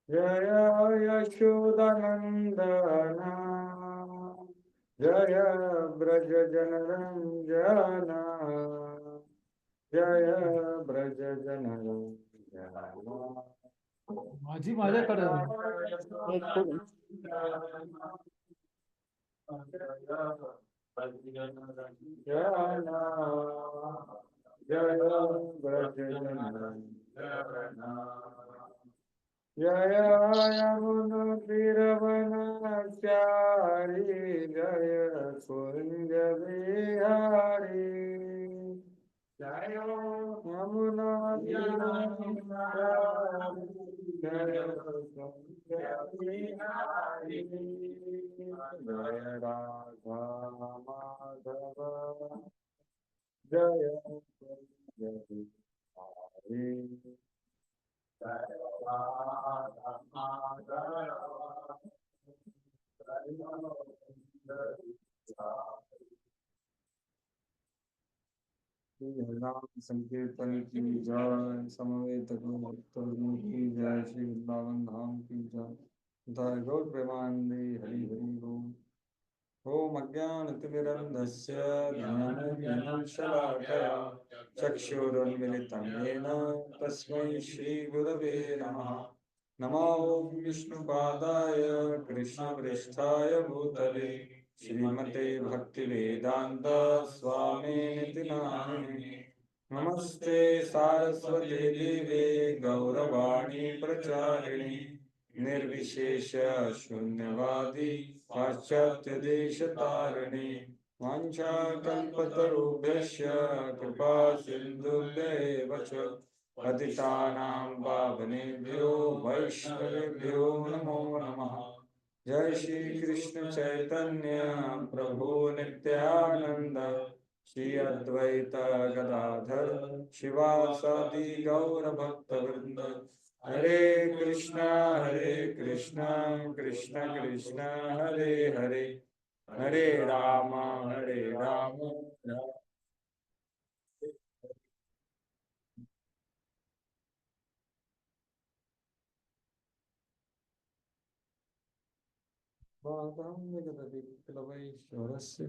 जय यशोदनंदन जय ब्रज जनरंजन जय ब्रज जनरंजन माझी माझ्या कडे जय ब्रज जनरंजन जय यमुना तिरवनाचारी जय कुंज बिहारी जय यमुना तिरवनाचारी जय कुंज बिहारी जय राधा माधव जय कुंज बिहारी नाम संकीर्तन की जय समवेत भक्तों की जय श्री वृंदावन धाम की जय जय गौर प्रेमानंदे हरि हरि बोल ओम अज्ञानतिमिरन्धस्य ज्ञानञ्जनं शलाकया चक्षुरुन्मिलितं येन तस्मै श्रीगुरवे नमः नमो विष्णुपादाय कृष्णपृष्ठाय भूतले श्रीमते भक्तिवेदान्त स्वामिनिति नामिने नमस्ते सारस्वते देवे गौरवाणी प्रचारिणे निर्विशेष शून्यवादी पाश्चात्य देश तारिणे वाञ्छाकल्पतरुभ्यश्च कृपा सिन्धुभ्येव च पतितानां पावनेभ्यो वैष्णवेभ्यो नमो नमः जय श्री कृष्ण चैतन्य प्रभु नित्यानंद श्री अद्वैत गदाधर शिवासादि गौर भक्तवृंद हरे कृष्णा कृष्ण कृष्ण हरे हरे हरे राम बाधाम्यगतविप्लवैश्वरस्य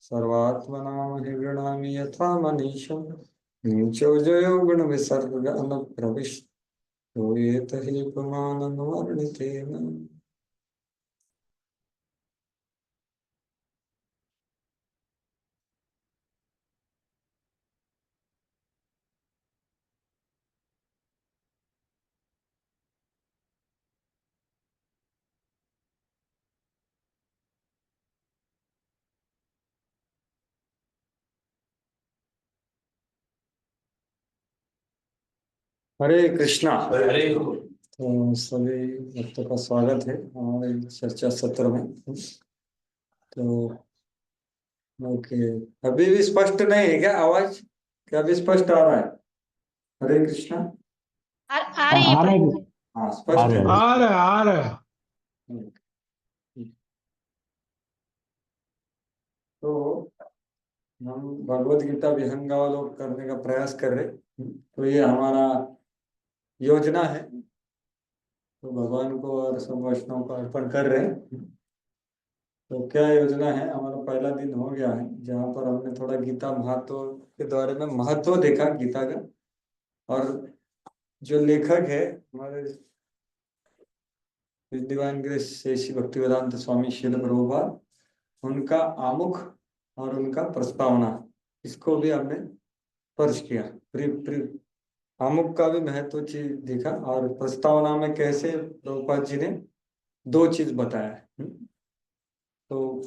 सर्वात्मनां हि गृह्णामि यथा मनीषं नीचो जयो गुणविसर्ग अनुप्रविष्ट श्रूयेत हि पुमाननुवर्णितेन हरे कृष्णा हरे तो सभी भक्तों का स्वागत है हमारे चर्चा सत्र में। तो ओके, अभी भी स्पष्ट नहीं है क्या आवाज? क्या अभी स्पष्ट आ रहा है? हरे कृष्णा। आ रही है। हाँ स्पष्ट है। आ रहा तो हम भगवत गीता विहंगावलोकन करने का प्रयास कर रहे। तो ये हमारा योजना है, तो भगवान को और सब वैष्णव को अर्पण कर रहे हैं। तो क्या योजना है, हमारा पहला दिन हो गया है जहाँ पर हमने थोड़ा गीता महत्व के बारे में महत्व देखा गीता का, और जो लेखक है हमारे डिवाइन ग्रेस श्री भक्तिवेदांत स्वामी श्रील प्रभुपाद, उनका आमुख और उनका प्रस्तावना, इसको भी हमने स्पर्श किया। आमुख का भी महत्व चीज देखा, और प्रस्तावना में कैसे प्रभुपाद जी ने दो चीज बताया है। तो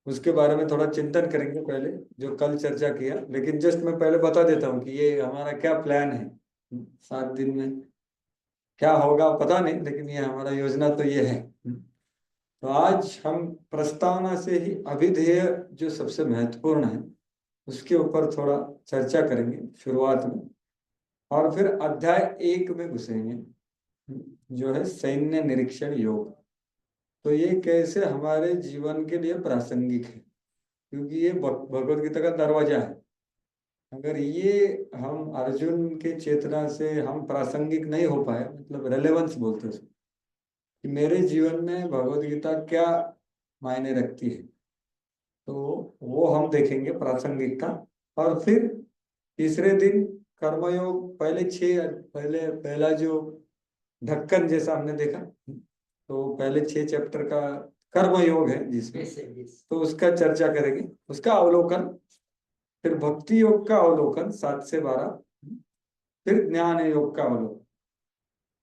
उसके बारे में थोड़ा चिंतन करेंगे पहले, जो कल चर्चा किया। लेकिन जस्ट मैं पहले बता देता हूँ कि ये हमारा क्या प्लान है। 7 दिन में क्या होगा पता नहीं, लेकिन ये हमारा योजना तो ये है। तो आज हम प्रस्तावना से ही अभिधेय जो सबसे महत्वपूर्ण है उसके ऊपर थोड़ा चर्चा करेंगे शुरुआत में, और फिर अध्याय 1 में घुसेंगे जो है सैन्य निरीक्षण योग। तो ये कैसे हमारे जीवन के लिए प्रासंगिक है, क्योंकि ये भगवत गीता का दरवाजा है। अगर ये हम अर्जुन के चेतना से हम प्रासंगिक नहीं हो पाए, मतलब रेलेवेंस बोलते हैं उसको, कि मेरे जीवन में भगवत गीता क्या मायने रखती है, तो वो हम देखेंगे प्रासंगिकता। और फिर तीसरे दिन कर्मयोग, पहले पहला जो ढक्कन जैसा हमने देखा, तो पहले 6 चैप्टर का कर्मयोग है जिसमें, तो उसका चर्चा करेंगे, उसका अवलोकन। फिर भक्ति योग का अवलोकन 7 से 12, फिर ज्ञान योग का अवलोकन।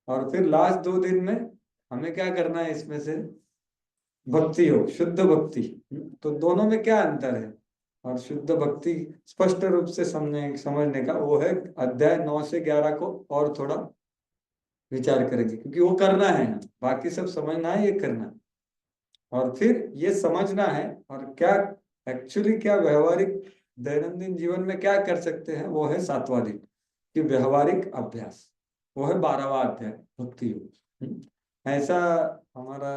और फिर लास्ट 2 दिन में हमें क्या करना है इसमें से, भक्ति योग, शुद्ध भक्ति। तो दोनों में क्या अंतर है, और शुद्ध भक्ति स्पष्ट रूप से समझने का वो है अध्याय 9 से 11 को और थोड़ा विचार करेंगे, क्योंकि वो करना है, बाकी सब समझना है, ये करना है। और फिर ये समझना है और क्या एक्चुअली क्या व्यवहारिक दैनंदिन जीवन में क्या कर सकते हैं, वो है 7वां दिन कि व्यवहारिक अभ्यास, वो है 12वां अध्याय भक्ति योग। ऐसा हमारा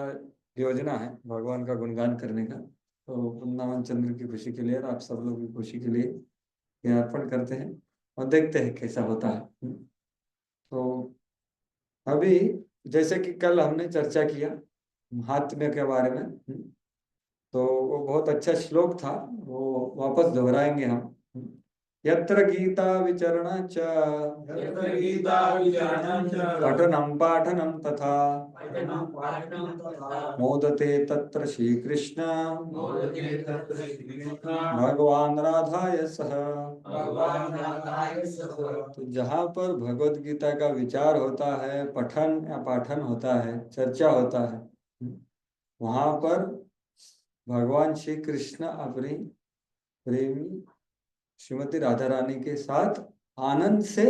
योजना है भगवान का गुणगान करने का। तो वृंदावन चंद्र की खुशी के लिए और आप सब लोग की खुशी के लिए ये अर्पण करते हैं और देखते हैं कैसा होता है। तो अभी जैसे कि कल हमने चर्चा किया महात्म्य के बारे में, तो वो बहुत अच्छा श्लोक था, वो वापस दोहराएंगे हम। यत्र गीता विचरण च पठनं पाठनं तथा मोदते तत्र श्रीकृष्ण भगवान राधाय सह। तो जहाँ पर भगवत गीता का विचार होता है, पठन या पाठन होता है, चर्चा होता है, वहां पर भगवान श्री कृष्ण अपनी प्रेमी श्रीमती राधा रानी के साथ आनंद से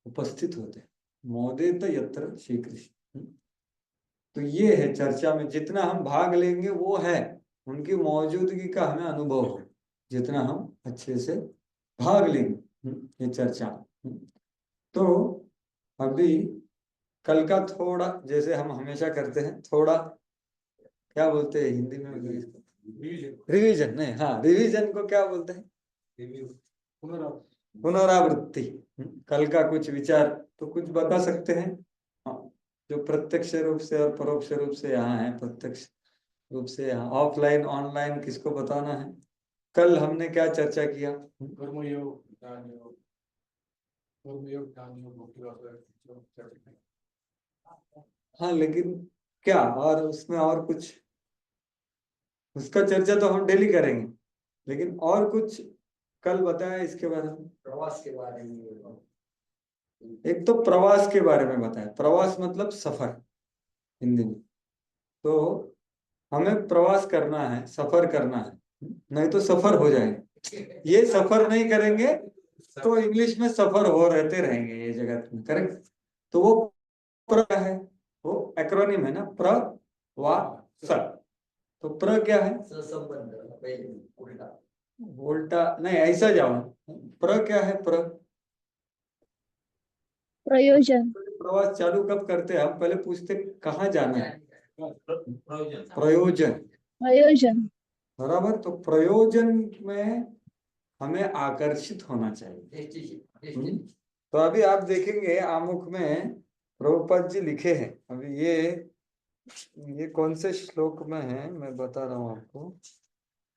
उपस्थित होते हैं। मोदित यत्र श्री कृष्ण। तो ये है चर्चा में जितना हम भाग लेंगे वो है उनकी मौजूदगी का हमें अनुभव हो, जितना हम अच्छे से भाग लेंगे ये चर्चा। तो अभी कल का थोड़ा, जैसे हम हमेशा करते हैं, थोड़ा क्या बोलते हैं हिंदी में रिवीजन नहीं, हाँ रिवीजन को क्या बोलते हैं, पुनरावृत्ति। कल का कुछ विचार तो कुछ बता सकते हैं, हाँ, जो प्रत्यक्ष रूप से और परोक्ष रूप से यहाँ है, प्रत्यक्ष रूप से यहाँ, ऑफलाइन ऑनलाइन किसको बताना है। कल हमने क्या चर्चा किया, कर्मयोग, ज्ञान योग, कर्मयोग, ज्ञान योग, भक्ति योग। हाँ लेकिन क्या और उसमें और कुछ, उसका चर्चा तो हम डेली करेंगे, लेकिन और कुछ कल बताया इसके बारे में, प्रवास के बारे में। एक तो प्रवास के बारे में बताया, प्रवास मतलब सफर हिंदी में। तो हमें प्रवास करना है, सफर करना है, नहीं तो सफर हो जाएंगे। ये सफर नहीं करेंगे तो इंग्लिश में सफर हो रहते रहेंगे ये जगत में, करेक्ट। तो वो प्र है, वो एक्रोनिम है ना, प्र वा स। तो प्र क्या है, उल्टा उल्टा नहीं, ऐसा जाओ। प्र क्या है, प्र प्रयोजन। प्रवास चालू कब करते हैं हम, पहले पूछते कहाँ जाना है, प्रयोजन। प्रयोजन, प्रयोजन। बराबर। तो प्रयोजन में हमें आकर्षित होना चाहिए। तो अभी आप देखेंगे आमुख में प्रभुपाद जी लिखे हैं, अभी ये कौन से श्लोक में है मैं बता रहा हूँ आपको।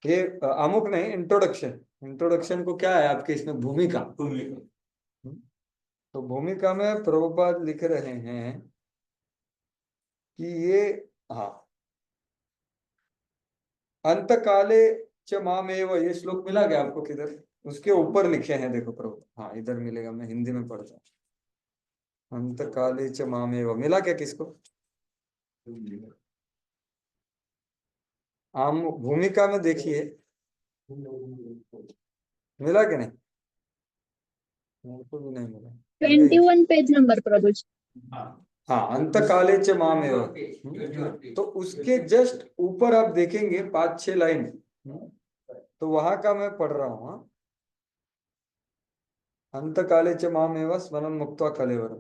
ये आमुख नहीं, इंट्रोडक्शन। इंट्रोडक्शन को क्या है आपके इसमें, भूमिका। तो भूमिका में प्रभुपाद लिख रहे हैं कि ये, हाँ, अंत काले च मामेव, ये श्लोक मिला गया आपको किधर, उसके ऊपर लिखे हैं देखो प्रभु, हाँ इधर मिलेगा, मैं हिंदी में पढ़ता हूँ। अंत काले च मामेव मिला क्या किसको, आम भूमिका में देखिए मिला कि नहीं, मुझको भी नहीं मिला। 21 पेज नंबर प्रभु जी। हाँ, अंत काले च मामेव। तो उसके जस्ट ऊपर आप देखेंगे 5-6 लाइन, तो वहां का मैं पढ़ रहा हूँ। अंत काले च मामेव स्मरण मुक्त्वा कलेवरम।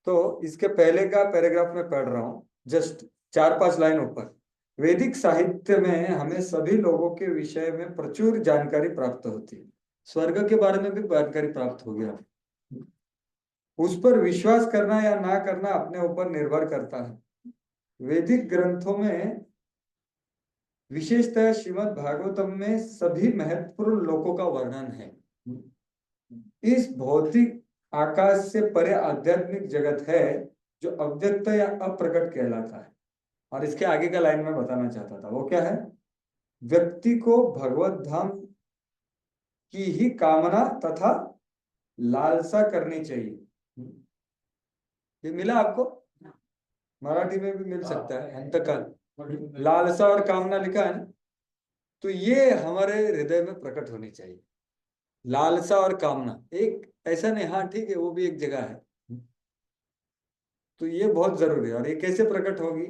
तो इसके पहले का पैराग्राफ में पढ़ रहा हूँ, जस्ट 4-5 लाइन ऊपर। वैदिक साहित्य में हमें सभी लोगों के विषय में प्रचुर जानकारी प्राप्त होती है। स्वर्ग के बारे में भी जानकारी प्राप्त हो गया। उस पर विश्वास करना या ना करना अपने ऊपर निर्भर करता है। वैदिक ग्रंथों में विशेषतः श्रीमद् भागवतम में सभी महत्वपूर्ण लोकों का वर्णन है। इस भौतिक आकाश से परे आध्यात्मिक जगत है जो अव्यक्त या अप्रकट कहलाता है। और इसके आगे का लाइन में बताना चाहता था, वो क्या है? व्यक्ति को भगवत धाम की ही कामना तथा लालसा करनी चाहिए। ये मिला आपको? मराठी में भी मिल सकता है, अंतकाल लालसा और कामना लिखा है ना। तो ये हमारे हृदय में प्रकट होनी चाहिए, लालसा और कामना। एक ऐसा नहीं, हाँ ठीक है वो भी एक जगह है। तो ये बहुत जरूरी है। और ये कैसे प्रकट होगी?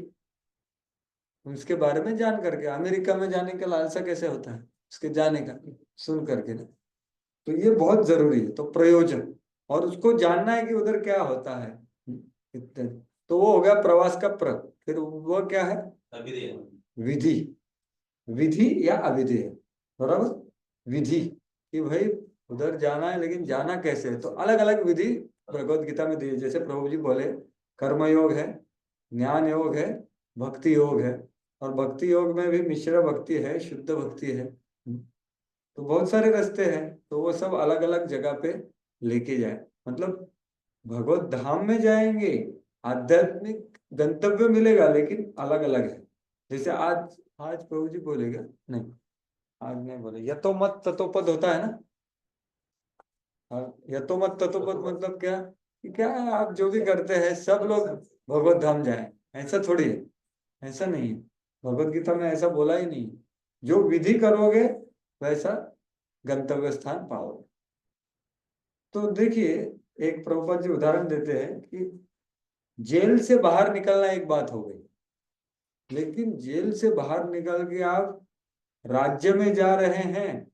उसके बारे में जान करके। अमेरिका में जाने का लालसा कैसे होता है उसके जाने का, सुन करके ना। तो ये बहुत जरूरी है। तो प्रयोजन, और उसको जानना है कि उधर क्या होता है इतने। तो वो हो गया प्रवास का फिर वो क्या है? विधि। विधि या अविधेय, बराबर। विधि कि भाई उधर जाना है, लेकिन जाना कैसे है? तो अलग अलग विधि भगवत गीता में दी है। जैसे प्रभु जी बोले कर्म योग है, ज्ञान योग है, भक्ति योग है। और भक्ति योग में भी मिश्र भक्ति है, शुद्ध भक्ति है। तो बहुत सारे रास्ते हैं। तो वो सब अलग अलग जगह पे लेके जाए। मतलब भगवत धाम में जाएंगे, आध्यात्मिक गंतव्य मिलेगा, लेकिन अलग अलग है। जैसे आज आज प्रभु जी बोलेगा, नहीं आज नहीं बोले, यतोमत ततोपद होता है ना। और यतोमत ततोपद मतलब क्या? कि क्या आप जो भी करते हैं सब लोग भगवत धाम जाए, ऐसा थोड़ी है। ऐसा नहीं है, भगवत गीता में ऐसा बोला ही नहीं। जो विधि करोगे वैसा गंतव्य स्थान पाओगे। तो देखिए, एक प्रभुपाद जी उदाहरण देते हैं कि जेल से बाहर निकलना एक बात हो गई, लेकिन जेल से बाहर निकल के आप राज्य में जा रहे हैं,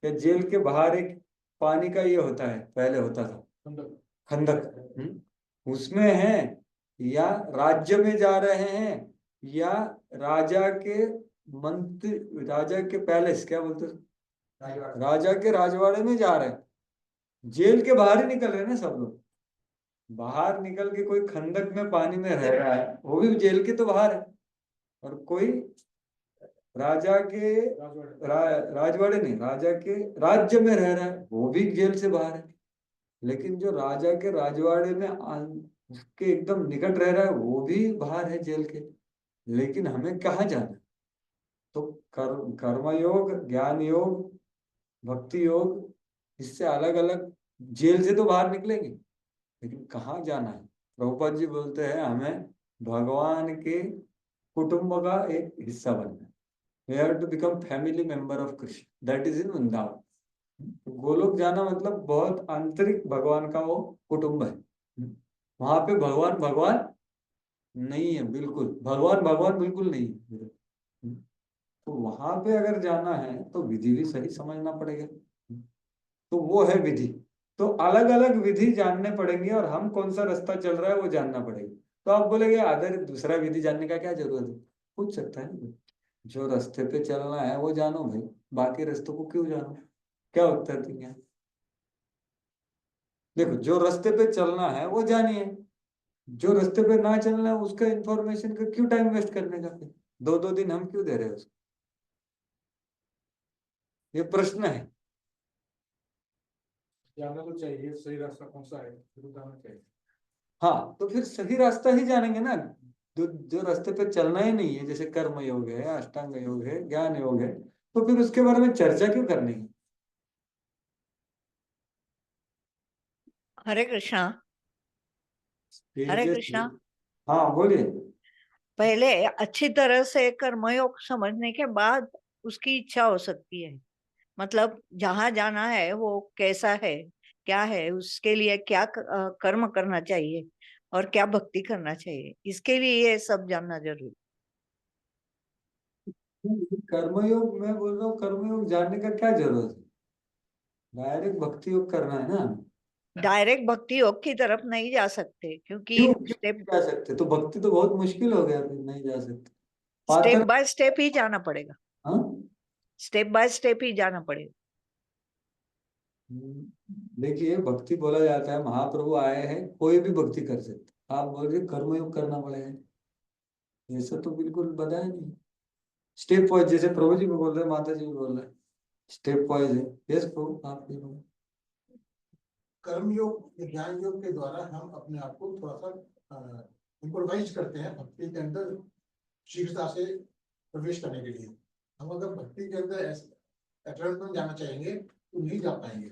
या जेल के बाहर एक पानी का ये होता है, पहले होता था खंडक, उसमें है, या राज्य में जा रहे हैं, या राजा के मंत्री, राजा के पैलेस क्या बोलते हैं, राजा के राजवाड़े में जा रहे हैं। जेल के बाहर ही निकल रहे हैं ना सब लोग। बाहर निकल के कोई खंडक में पानी में रह रहा है, वो भी जेल के तो बाहर है। और कोई राजा के राजवाड़े नहीं, राजा के राज्य में रह रहा है, वो भी जेल से बाहर है। लेकिन जो राजा के राजवाड़े में उसके एकदम निकट रह रहा है, वो भी बाहर है जेल के। लेकिन हमें कहाँ जाना? तो कर्मयोग, ज्ञान योग, भक्ति योग, इससे अलग अलग जेल से तो बाहर निकलेंगे, लेकिन कहाँ जाना है? प्रभुपाद जी बोलते हैं हमें भगवान के कुटुंब का एक हिस्सा बनना है। We have to become family member of Krishna. That is in Vrindavan. Golok जाना मतलब बहुत आंतरिक भगवान का वो कुटुंब है। वहां पे भगवान भगवान नहीं है, बिल्कुल भगवान भगवान बिल्कुल नहीं है। तो वहां पे अगर जाना है तो विधि भी सही समझना पड़ेगा। तो वो है विधि। तो अलग अलग विधि जानने पड़ेंगे, और हम कौन सा रास्ता चल रहा है वो जानना पड़ेगा। तो आप बोलेंगे अदर दूसरा विधि जानने का क्या जरूरत है? पूछ सकता है ना, जो रास्ते पे चलना है वो जानो भाई, बाकी रास्तों को क्यों जानो? क्या उत्तर देंगे? देखो, जो रास्ते पे चलना है वो जानिए, जो रास्ते पे ना चलना है उसका इंफॉर्मेशन का क्यों टाइम वेस्ट करने का? फिर दो दो दिन हम क्यों दे रहे हैं उसको? ये प्रश्न है। जानना तो चाहिए सही रास्ता कौन सा है, जरूर जानना चाहिए। हाँ, तो फिर सही रास्ता ही जानेंगे ना। जो रास्ते पे चलना ही नहीं है, जैसे कर्म योग है, अष्टांग योग है, ज्ञान योग है, तो फिर उसके बारे में चर्चा क्यों करनी है? हरे कृष्णा। हरे कृष्णा। हाँ बोलिए। पहले अच्छी तरह से कर्मयोग समझने के बाद उसकी इच्छा हो सकती है। मतलब जहाँ जाना है वो कैसा है, क्या है, उसके लिए क्या कर्म करना चाहिए और क्या भक्ति करना चाहिए, इसके लिए ये सब जानना जरूरी। कर्मयोग मैं बोल रहा हूँ, कर्मयोग जानने का क्या जरूरत है? डायरेक्ट भक्ति योग करना है ना। डायरेक्ट भक्ति योग की तरफ नहीं जा सकते, क्योंकि क्यों स्टेप नहीं जा सकते? तो भक्ति तो बहुत मुश्किल हो गया, फिर नहीं जा सकते। स्टेप पात्र। बाय स्टेप ही जाना पड़ेगा। हाँ, स्टेप बाय स्टेप ही जाना पड़ेगा। देखिए भक्ति बोला जाता है, महाप्रभु आए हैं, कोई भी भक्ति कर सकता है। आप बोल रहे कर्मयोग करना पड़ेगा, ऐसा तो बिल्कुल बताया नहीं। स्टेप वाइज, जैसे प्रभु जी भी बोल रहे हैं, माता जी भी बोल रहे हैं, स्टेप वाइज है। यस प्रभु, आप भी बोलो। कर्मयोग या ज्ञान योग के द्वारा हम अपने आप को थोड़ा सा इम्प्रोवाइज करते हैं भक्ति के अंदर शीघ्रता से प्रवेश करने के लिए। हम अगर भक्ति के अंदर एटर्न जाना चाहेंगे तो नहीं जा पाएंगे।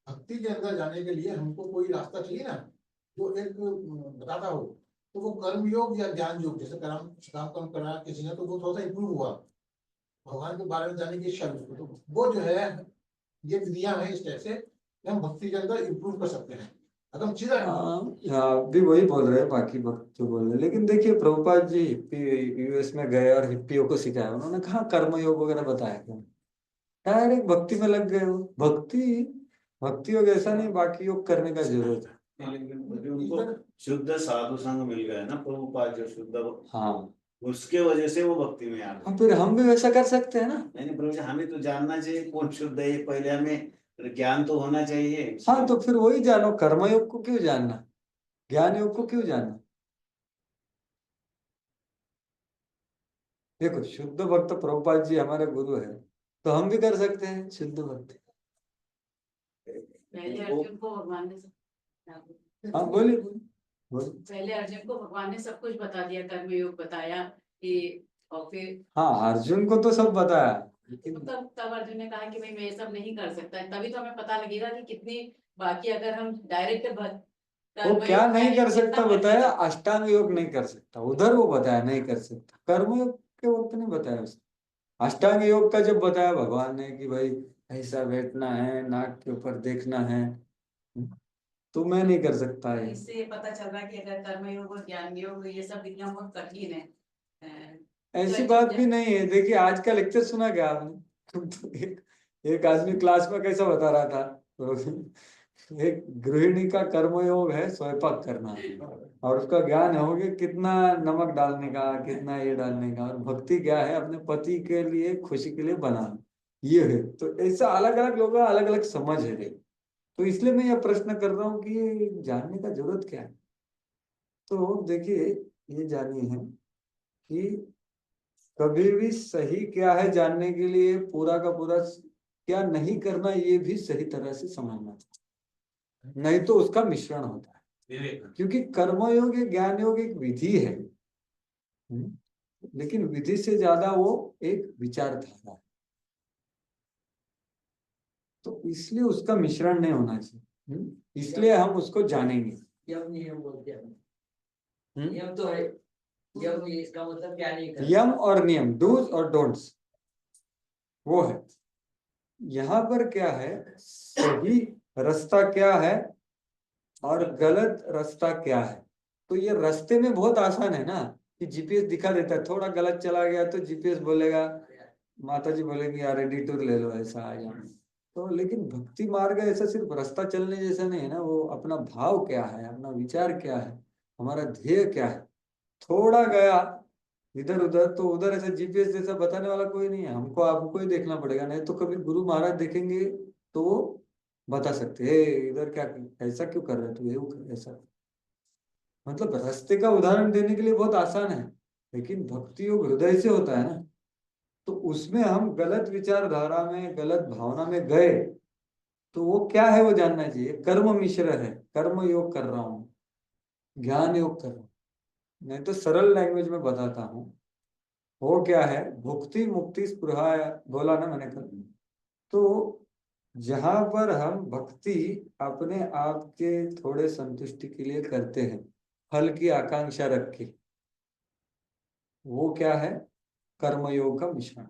भक्ति के अंदर जाने के लिए हमको कोई रास्ता चाहिए ना, जो एक बताता हो। तो वो कर्म योग या ज्ञान योग, जैसे काम कम करा किसी ने तो वो थोड़ा सा इम्प्रूव हुआ, भगवान के बारे में जानने की इच्छा हुई उसको, तो वो जो है ये विधियां हैं इस टाइप से कि हम भक्ति के अंदर इम्प्रूव कर सकते हैं। अगर हम सीधा आप भी वही बोल रहे हैं, बाकी भक्त जो बोल रहे हैं। लेकिन देखिए प्रभुपाद जी यूएस में गए और हिप्पियों को सिखाया, उन्होंने कहा कर्मयोग वगैरह बताया क्या? डायरेक्ट भक्ति में लग गए हो। भक्ति योग ऐसा नहीं, बाकी योग करने का जरूरत है। लेकिन उनको शुद्ध साधु संग मिल गया ना प्रभुपाद, जो शुद्ध, हाँ, उसके वजह से वो भक्ति में आ गए। फिर हम भी वैसा कर सकते हैं ना। नहीं प्रभु जी, हमें तो जानना चाहिए कौन शुद्ध है, पहले हमें ज्ञान तो होना चाहिए। हाँ, तो फिर वही जानो, कर्मयोग को क्यों जानना, ज्ञान योग को क्यों जानना? देखो शुद्ध भक्त प्रभुपाद जी हमारे गुरु है, तो हम भी कर सकते हैं शुद्ध भक्ति। पहले अर्जुन को भगवान ने हाँ बोलिए। पहले अर्जुन को भगवान ने सब कुछ बता दिया, कर्मयोग बताया कि, और फिर हाँ, अर्जुन को तो सब बताया, तब अर्जुन ने कहा कि भाई मैं ये सब नहीं कर सकता। तभी तो हमें पता लगेगा कि कितनी बाकी, अगर हम डायरेक्ट वो क्या नहीं कर सकता बताया, अष्टांग योग नहीं कर सकता, उधर वो बताया नहीं कर सकता। कर्मयोग के वक्त नहीं बताया उसने। अष्टांग योग का जब बताया भगवान ने कि भाई ऐसा बैठना है, नाक के ऊपर देखना है, तो मैं नहीं कर सकता है। इससे पता चल रहा है कि अगर कर्मयोग और ज्ञान योग ये सब विधियां बहुत कठिन है। ऐसी बात भी नहीं है। देखिए आज का लेक्चर सुना क्या आपने? तो एक आदमी क्लास में कैसा बता रहा था, एक गृहिणी का कर्मयोग है स्वयंपाक करना, और उसका ज्ञान है कि कितना नमक डालने का, कितना ये डालने का, और भक्ति क्या है, अपने पति के लिए खुशी के लिए बनाना, ये है। तो ऐसा अलग अलग लोगों का अलग अलग समझ है। तो इसलिए मैं यह प्रश्न कर रहा हूँ कि ये जानने का जरूरत क्या है। तो देखिए ये जानिए है कि कभी भी सही क्या है जानने के लिए पूरा का पूरा क्या नहीं करना, ये भी सही तरह से समझना चाहिए, नहीं तो उसका मिश्रण होता है। क्योंकि कर्मयोग या ज्ञान योग एक विधि है, लेकिन विधि से ज्यादा वो एक विचारधारा है, तो इसलिए उसका मिश्रण नहीं होना चाहिए। इसलिए हम उसको जानेंगे। यम नियम बोलते हैं, नियम तो है, यम इसका मतलब क्या नहीं करना। यम और नियम, डूज और डोंट्स, वो है। यहाँ पर क्या है, सही रास्ता क्या है और गलत रास्ता क्या है। तो ये रास्ते में बहुत आसान है ना, कि जीपीएस दिखा देता है, थोड़ा गलत चला गया तो जीपीएस बोलेगा, माता जी बोलेंगे यार डिटूर ले लो, ऐसा आ जाए। तो लेकिन भक्ति मार्ग ऐसा सिर्फ रास्ता चलने जैसा नहीं है ना, वो अपना भाव क्या है, अपना विचार क्या है, हमारा ध्येय क्या है। थोड़ा गया इधर उधर तो उधर ऐसा जीपीएस जैसा बताने वाला कोई नहीं है, हमको आपको ही देखना पड़ेगा। नहीं तो कभी गुरु महाराज देखेंगे तो वो बता सकते हैं इधर क्या, ऐसा क्यों कर रहे तू, ये ऐसा। मतलब रास्ते का उदाहरण देने के लिए बहुत आसान है, लेकिन भक्ति योग हृदय से होता है ना, तो उसमें हम गलत विचारधारा में, गलत भावना में गए तो वो क्या है वो जानना चाहिए। कर्म मिश्र है, कर्म योग कर रहा हूँ, ज्ञान योग कर रहा हूँ। नहीं तो सरल लैंग्वेज में बताता हूँ, वो क्या है, भुक्ति मुक्ति स्पृहा बोला ना मैंने कल। तो जहां पर हम भक्ति अपने आप के थोड़े संतुष्टि के लिए करते हैं, फल की आकांक्षा रख के, वो क्या है, कर्मयोग का मिश्रण,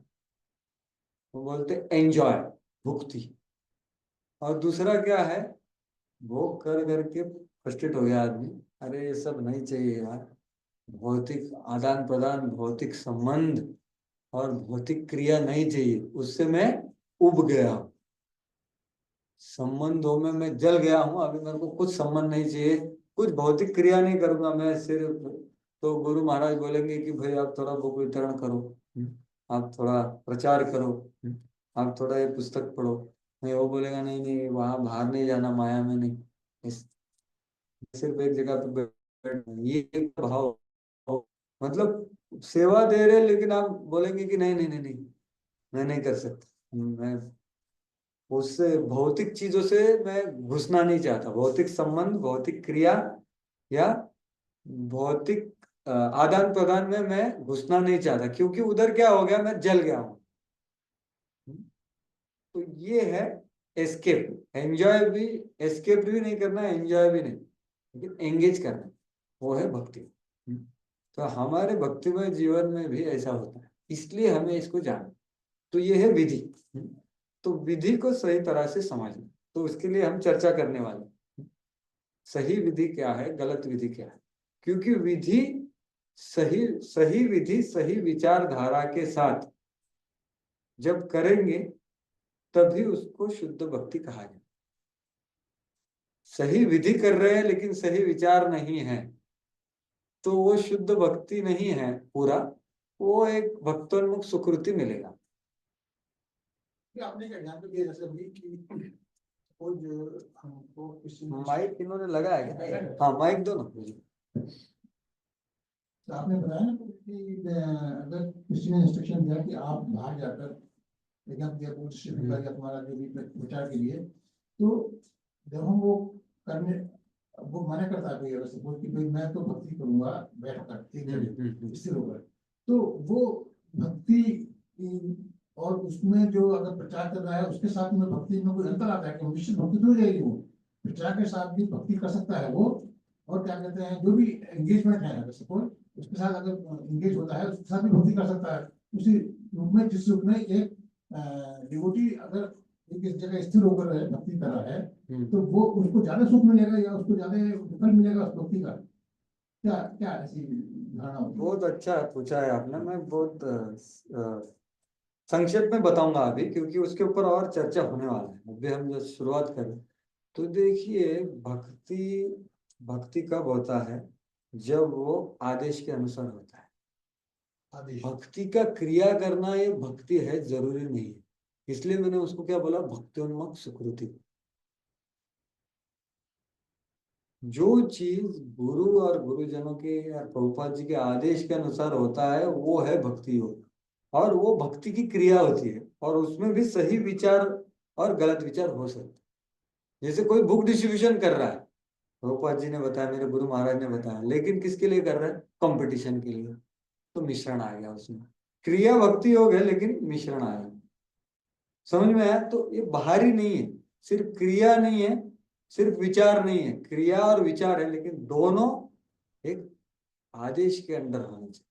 वो बोलते एंजॉय, भुक्ति। और दूसरा क्या है, भोग कर करके फ्रस्ट्रेट हो गया आदमी, अरे ये सब नहीं चाहिए यार, भौतिक आदान प्रदान, भौतिक संबंध और भौतिक क्रिया नहीं चाहिए, उससे मैं उब गया हूं, संबंधों में मैं जल गया हूं, अभी मेरे को कुछ संबंध नहीं चाहिए, कुछ भौतिक क्रिया नहीं करूंगा मैं सिर्फ। तो गुरु महाराज बोलेंगे कि भाई आप थोड़ा बुक वितरण करो, आप थोड़ा प्रचार करो, आप थोड़ा ये पुस्तक पढ़ो, नहीं, वो बोलेगा नहीं नहीं वहां बाहर नहीं जाना, माया में नहीं, इस सिर्फ एक जगह पे ये एक भाव। मतलब सेवा दे रहे लेकिन आप बोलेंगे कि नहीं नहीं नहीं नहीं, मैं नहीं कर सकता, मैं उससे भौतिक चीजों से मैं घुसना नहीं चाहता, भौतिक संबंध, भौतिक क्रिया या भौतिक आदान प्रदान में मैं घुसना नहीं चाहता, क्योंकि उधर क्या हो गया, मैं जल गया हूं। तो ये है एस्केप। एंजॉय भी, एस्केप भी नहीं करना, एंजॉय भी नहीं, लेकिन एंगेज करना, वो है भक्ति। तो हमारे भक्तिमय जीवन में भी ऐसा होता है, इसलिए हमें इसको जानना। तो ये है विधि। तो विधि को सही तरह से समझना, तो उसके लिए हम चर्चा करने वाले हैं। सही विधि क्या है, गलत विधि क्या है, क्योंकि विधि सही सही विधि सही विचारधारा के साथ जब करेंगे तभी उसको शुद्ध भक्ति कहा जाए। सही विधि कर रहे हैं लेकिन सही विचार नहीं है, तो वो शुद्ध भक्ति नहीं है पूरा, वो एक भक्तोन्मुख सुकृति मिलेगा। ये आपने क्या ध्यान दिया जैसे अभी कि वो जो हमको किसी माइक इन्होंने लगाया क्या? हाँ माइक दो ना। तो आपने बताया ना कि अगर किसी ने इंस्ट्रक्शन दिया कि आप बाहर जाकर एग्जाम दिया तुम्हारा जो भी विचार के लिए, तो जब हम वो करने, वो मना करता है अगर सपोज कि भाई मैं तो भक्ति करूंगा बैठ कर एक जगह स्थिर होकर, तो वो भक्ति और उसमें जो अगर प्रचार कर रहा है उसके साथ में भक्ति में कोई अंतर आता है कि निश्चित भक्ति तो हो जाएगी, वो प्रचार के साथ भी भक्ति कर सकता है वो, और क्या कहते हैं जो भी एंगेजमेंट है अगर सपोज उसके साथ अगर इंगेज होता है उसके साथ भी भक्ति कर सकता है उसी रूप में, जिस रूप में एक डिवोटी अगर एक जगह स्थिर होकर भक्ति कर रहा है, तो वो उसको ज्यादा सुख मिलेगा या उसको ज्यादा फल मिलेगा उस भक्ति का, क्या क्या ऐसी धारणा होती है? बहुत अच्छा पूछा है आपने। मैं बहुत संक्षेप में बताऊंगा अभी, क्योंकि उसके ऊपर और चर्चा होने वाला है। अभी हम जब शुरुआत करें तो देखिए, भक्ति भक्ति कब होता है, जब वो आदेश के अनुसार होता है। आदेश भक्ति का क्रिया करना ये भक्ति है जरूरी नहीं है, इसलिए मैंने उसको क्या बोला, भक्त्योन्मुख सुकृति। जो चीज गुरु और गुरुजनों के या प्रभुपाद जी के आदेश के अनुसार होता है वो है भक्ति योग, और वो भक्ति की क्रिया होती है, और उसमें भी सही विचार और गलत विचार हो सकते हैं। जैसे कोई बुक डिस्ट्रीब्यूशन कर रहा है, प्रभुपाद जी ने बताया, मेरे गुरु महाराज ने बताया, लेकिन किसके लिए कर रहा है, कंपटीशन के लिए, तो मिश्रण आ गया उसमें। क्रिया भक्ति योग है लेकिन मिश्रण आ गया, समझ में आया? तो ये बाहरी नहीं है, सिर्फ क्रिया नहीं है, सिर्फ विचार नहीं है, क्रिया और विचार है, लेकिन दोनों एक आदेश के अंदर होने चाहिए,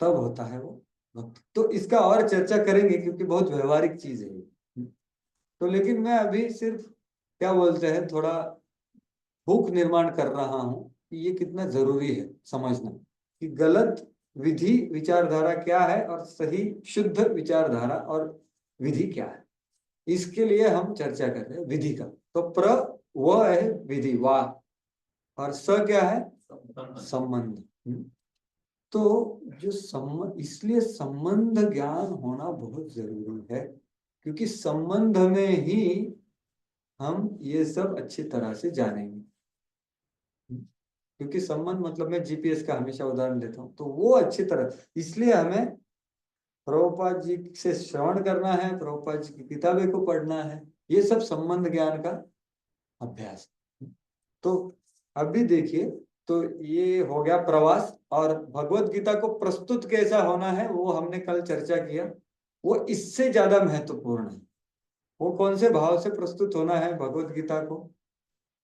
तब होता है वो भक्ति। तो इसका और चर्चा करेंगे क्योंकि बहुत व्यवहारिक चीज है ये। तो लेकिन मैं अभी सिर्फ क्या बोलते हैं, थोड़ा बुक निर्माण कर रहा हूं कि ये कितना जरूरी है समझना कि गलत विधि विचारधारा क्या है और सही शुद्ध विचारधारा और विधि क्या है। इसके लिए हम चर्चा कर रहे हैं विधि का। तो प्र व है विधि, वाह, और स क्या है, संबंध। तो जो संबंध, इसलिए संबंध ज्ञान होना बहुत जरूरी है, क्योंकि संबंध में ही हम ये सब अच्छी तरह से जानेंगे। क्योंकि संबंध मतलब, मैं जीपीएस का हमेशा उदाहरण देता हूँ, तो वो अच्छी तरह, इसलिए हमें प्रभुपाद जी से श्रवण करना है, प्रभुपाद जी की किताबें को पढ़ना है, ये सब संबंध ज्ञान का अभ्यास। तो अभी देखिए, तो ये हो गया प्रवास, और भगवत गीता को प्रस्तुत कैसा होना है वो हमने कल चर्चा किया। वो इससे ज्यादा महत्वपूर्ण है, वो कौन से भाव से प्रस्तुत होना है भगवत गीता को,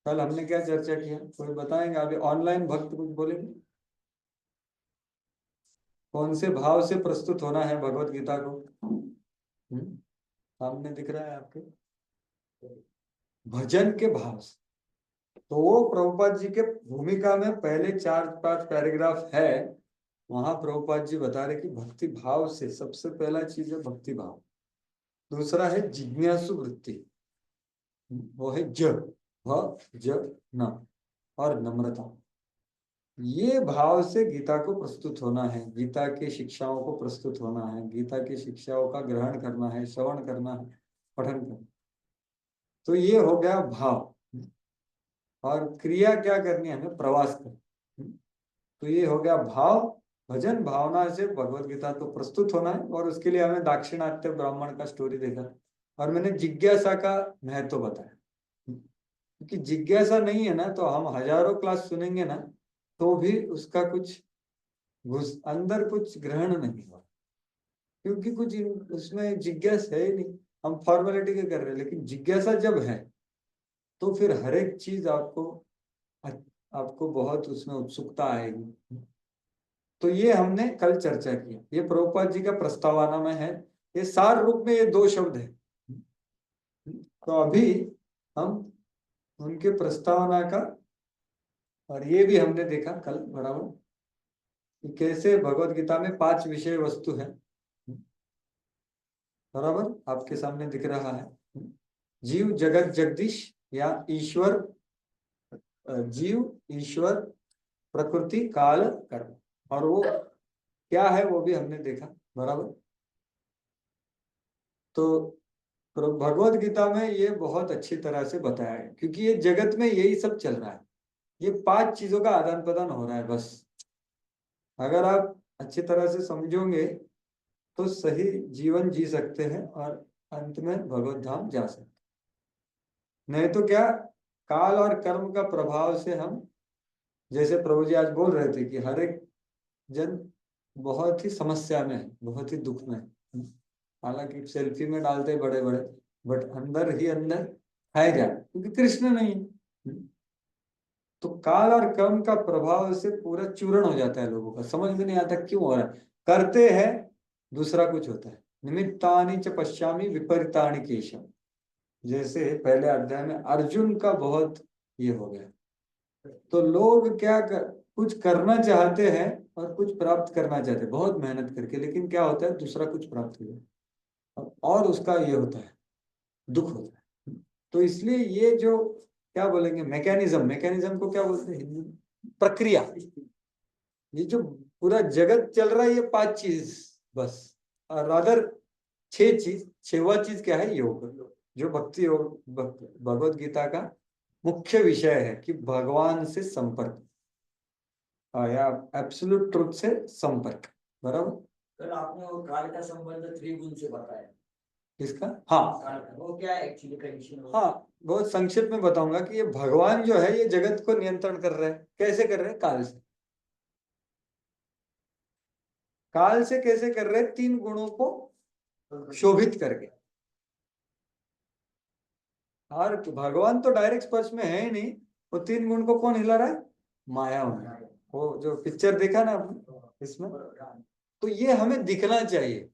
कल हमने क्या चर्चा किया, कोई बताएंगे? अभी ऑनलाइन भक्त कुछ बोलेंगे, कौन से भाव से प्रस्तुत होना है भगवत गीता को? सामने दिख रहा है आपके, भजन के भाव से। तो वो प्रभुपाद जी के भूमिका में पहले 4-5 पैराग्राफ है, वहां प्रभुपाद जी बता रहे कि भक्ति भाव से सबसे पहला चीज है भक्ति भाव, दूसरा है जिज्ञासु वृत्ति, वो है न, और नम्रता। ये भाव से गीता को प्रस्तुत होना है, गीता के शिक्षाओं को प्रस्तुत होना है, गीता की शिक्षाओं का ग्रहण करना है, श्रवण करना है, पठन करना। तो ये हो गया भाव, और क्रिया क्या करनी है हमें, प्रवास करना। तो ये हो गया भाव, भजन भावना से भगवत गीता को प्रस्तुत होना है, और उसके लिए हमें दाक्षिणात्य ब्राह्मण का स्टोरी देखा, और मैंने जिज्ञासा का महत्व बताया। क्योंकि जिज्ञासा नहीं है ना तो हम हजारों क्लास सुनेंगे ना तो भी उसका कुछ अंदर कुछ ग्रहण नहीं हुआ, क्योंकि कुछ उसमें जिज्ञासा है ही नहीं। हम फॉर्मेलिटी के कर रहे हैं, लेकिन जिज्ञासा जब है तो फिर हर एक चीज आपको बहुत उसमें उत्सुकता आएगी। तो ये हमने कल चर्चा किया, ये प्रभुपाद जी का प्रस्तावना में है, ये सार रूप में ये 2 शब्द है। तो अभी हम उनके प्रस्तावना का, और ये भी हमने देखा कल बराबर कि कैसे भगवत गीता में 5 विषय वस्तु है, बराबर आपके सामने दिख रहा है। जीव, जगत, जगदीश या ईश्वर, जीव, ईश्वर, प्रकृति, काल, कर्म, और वो क्या है वो भी हमने देखा, बराबर। तो भगवत गीता में ये बहुत अच्छी तरह से बताया है, क्योंकि ये जगत में यही सब चल रहा है, ये 5 चीजों का आदान प्रदान हो रहा है बस। अगर आप अच्छी तरह से समझोगे तो सही जीवन जी सकते हैं और अंत में भगवत धाम जा सकते हैं। नहीं तो क्या, काल और कर्म का प्रभाव से हम, जैसे प्रभु जी आज बोल रहे थे कि हर एक जन बहुत ही समस्या में है, बहुत ही दुख में है। हालांकि सेल्फी में डालते बड़े बड़े, बट अंदर ही अंदर है क्या, क्योंकि कृष्ण नहीं। तो काल और कर्म का प्रभाव से पूरा चूर्ण हो जाता है लोगों का, समझ में नहीं आता क्यों हो रहा है। करते हैं दूसरा कुछ होता है। निमित्तानि च पश्यामि विपरीतानि केशव, जैसे पहले अध्याय में अर्जुन का बहुत ये हो गया। तो लोग कुछ करना चाहते हैं और कुछ प्राप्त करना चाहते हैं बहुत मेहनत करके, लेकिन क्या होता है दूसरा कुछ प्राप्त हो जाए और उसका ये होता है, दुख होता है। तो इसलिए ये जो क्या बोलेंगे मैकेनिज्म को क्या बोलते हैं हिंदी में, प्रक्रिया, ये जो पूरा जगत चल रहा है ये 5 चीज बस, और रादर 6 चीज। 6वां चीज क्या है, योग, जो भक्ति योग भगवत गीता का मुख्य विषय है कि भगवान से संपर्क, या एब्सोल्यूट ट्रुथ से संपर्क, बराबर। कल आपने वो काल का संबंध त्रिगुण से बताया, किसका, हाँ काल का वो क्या है एक्चुअली कंडीशन। हाँ, बहुत संक्षिप्त में बताऊंगा कि ये भगवान जो है ये जगत को नियंत्रण कर रहे हैं। कैसे कर रहे हैं, काल से। काल से कैसे कर रहे हैं, 3 गुणों को शोभित करके। और भगवान तो डायरेक्ट स्पर्श में है ही नहीं, वो 3 गुण को कौन हिला रहा है, माया में। वो जो पिक्चर देखा ना आपने इसमें, तो ये हमें दिखना चाहिए,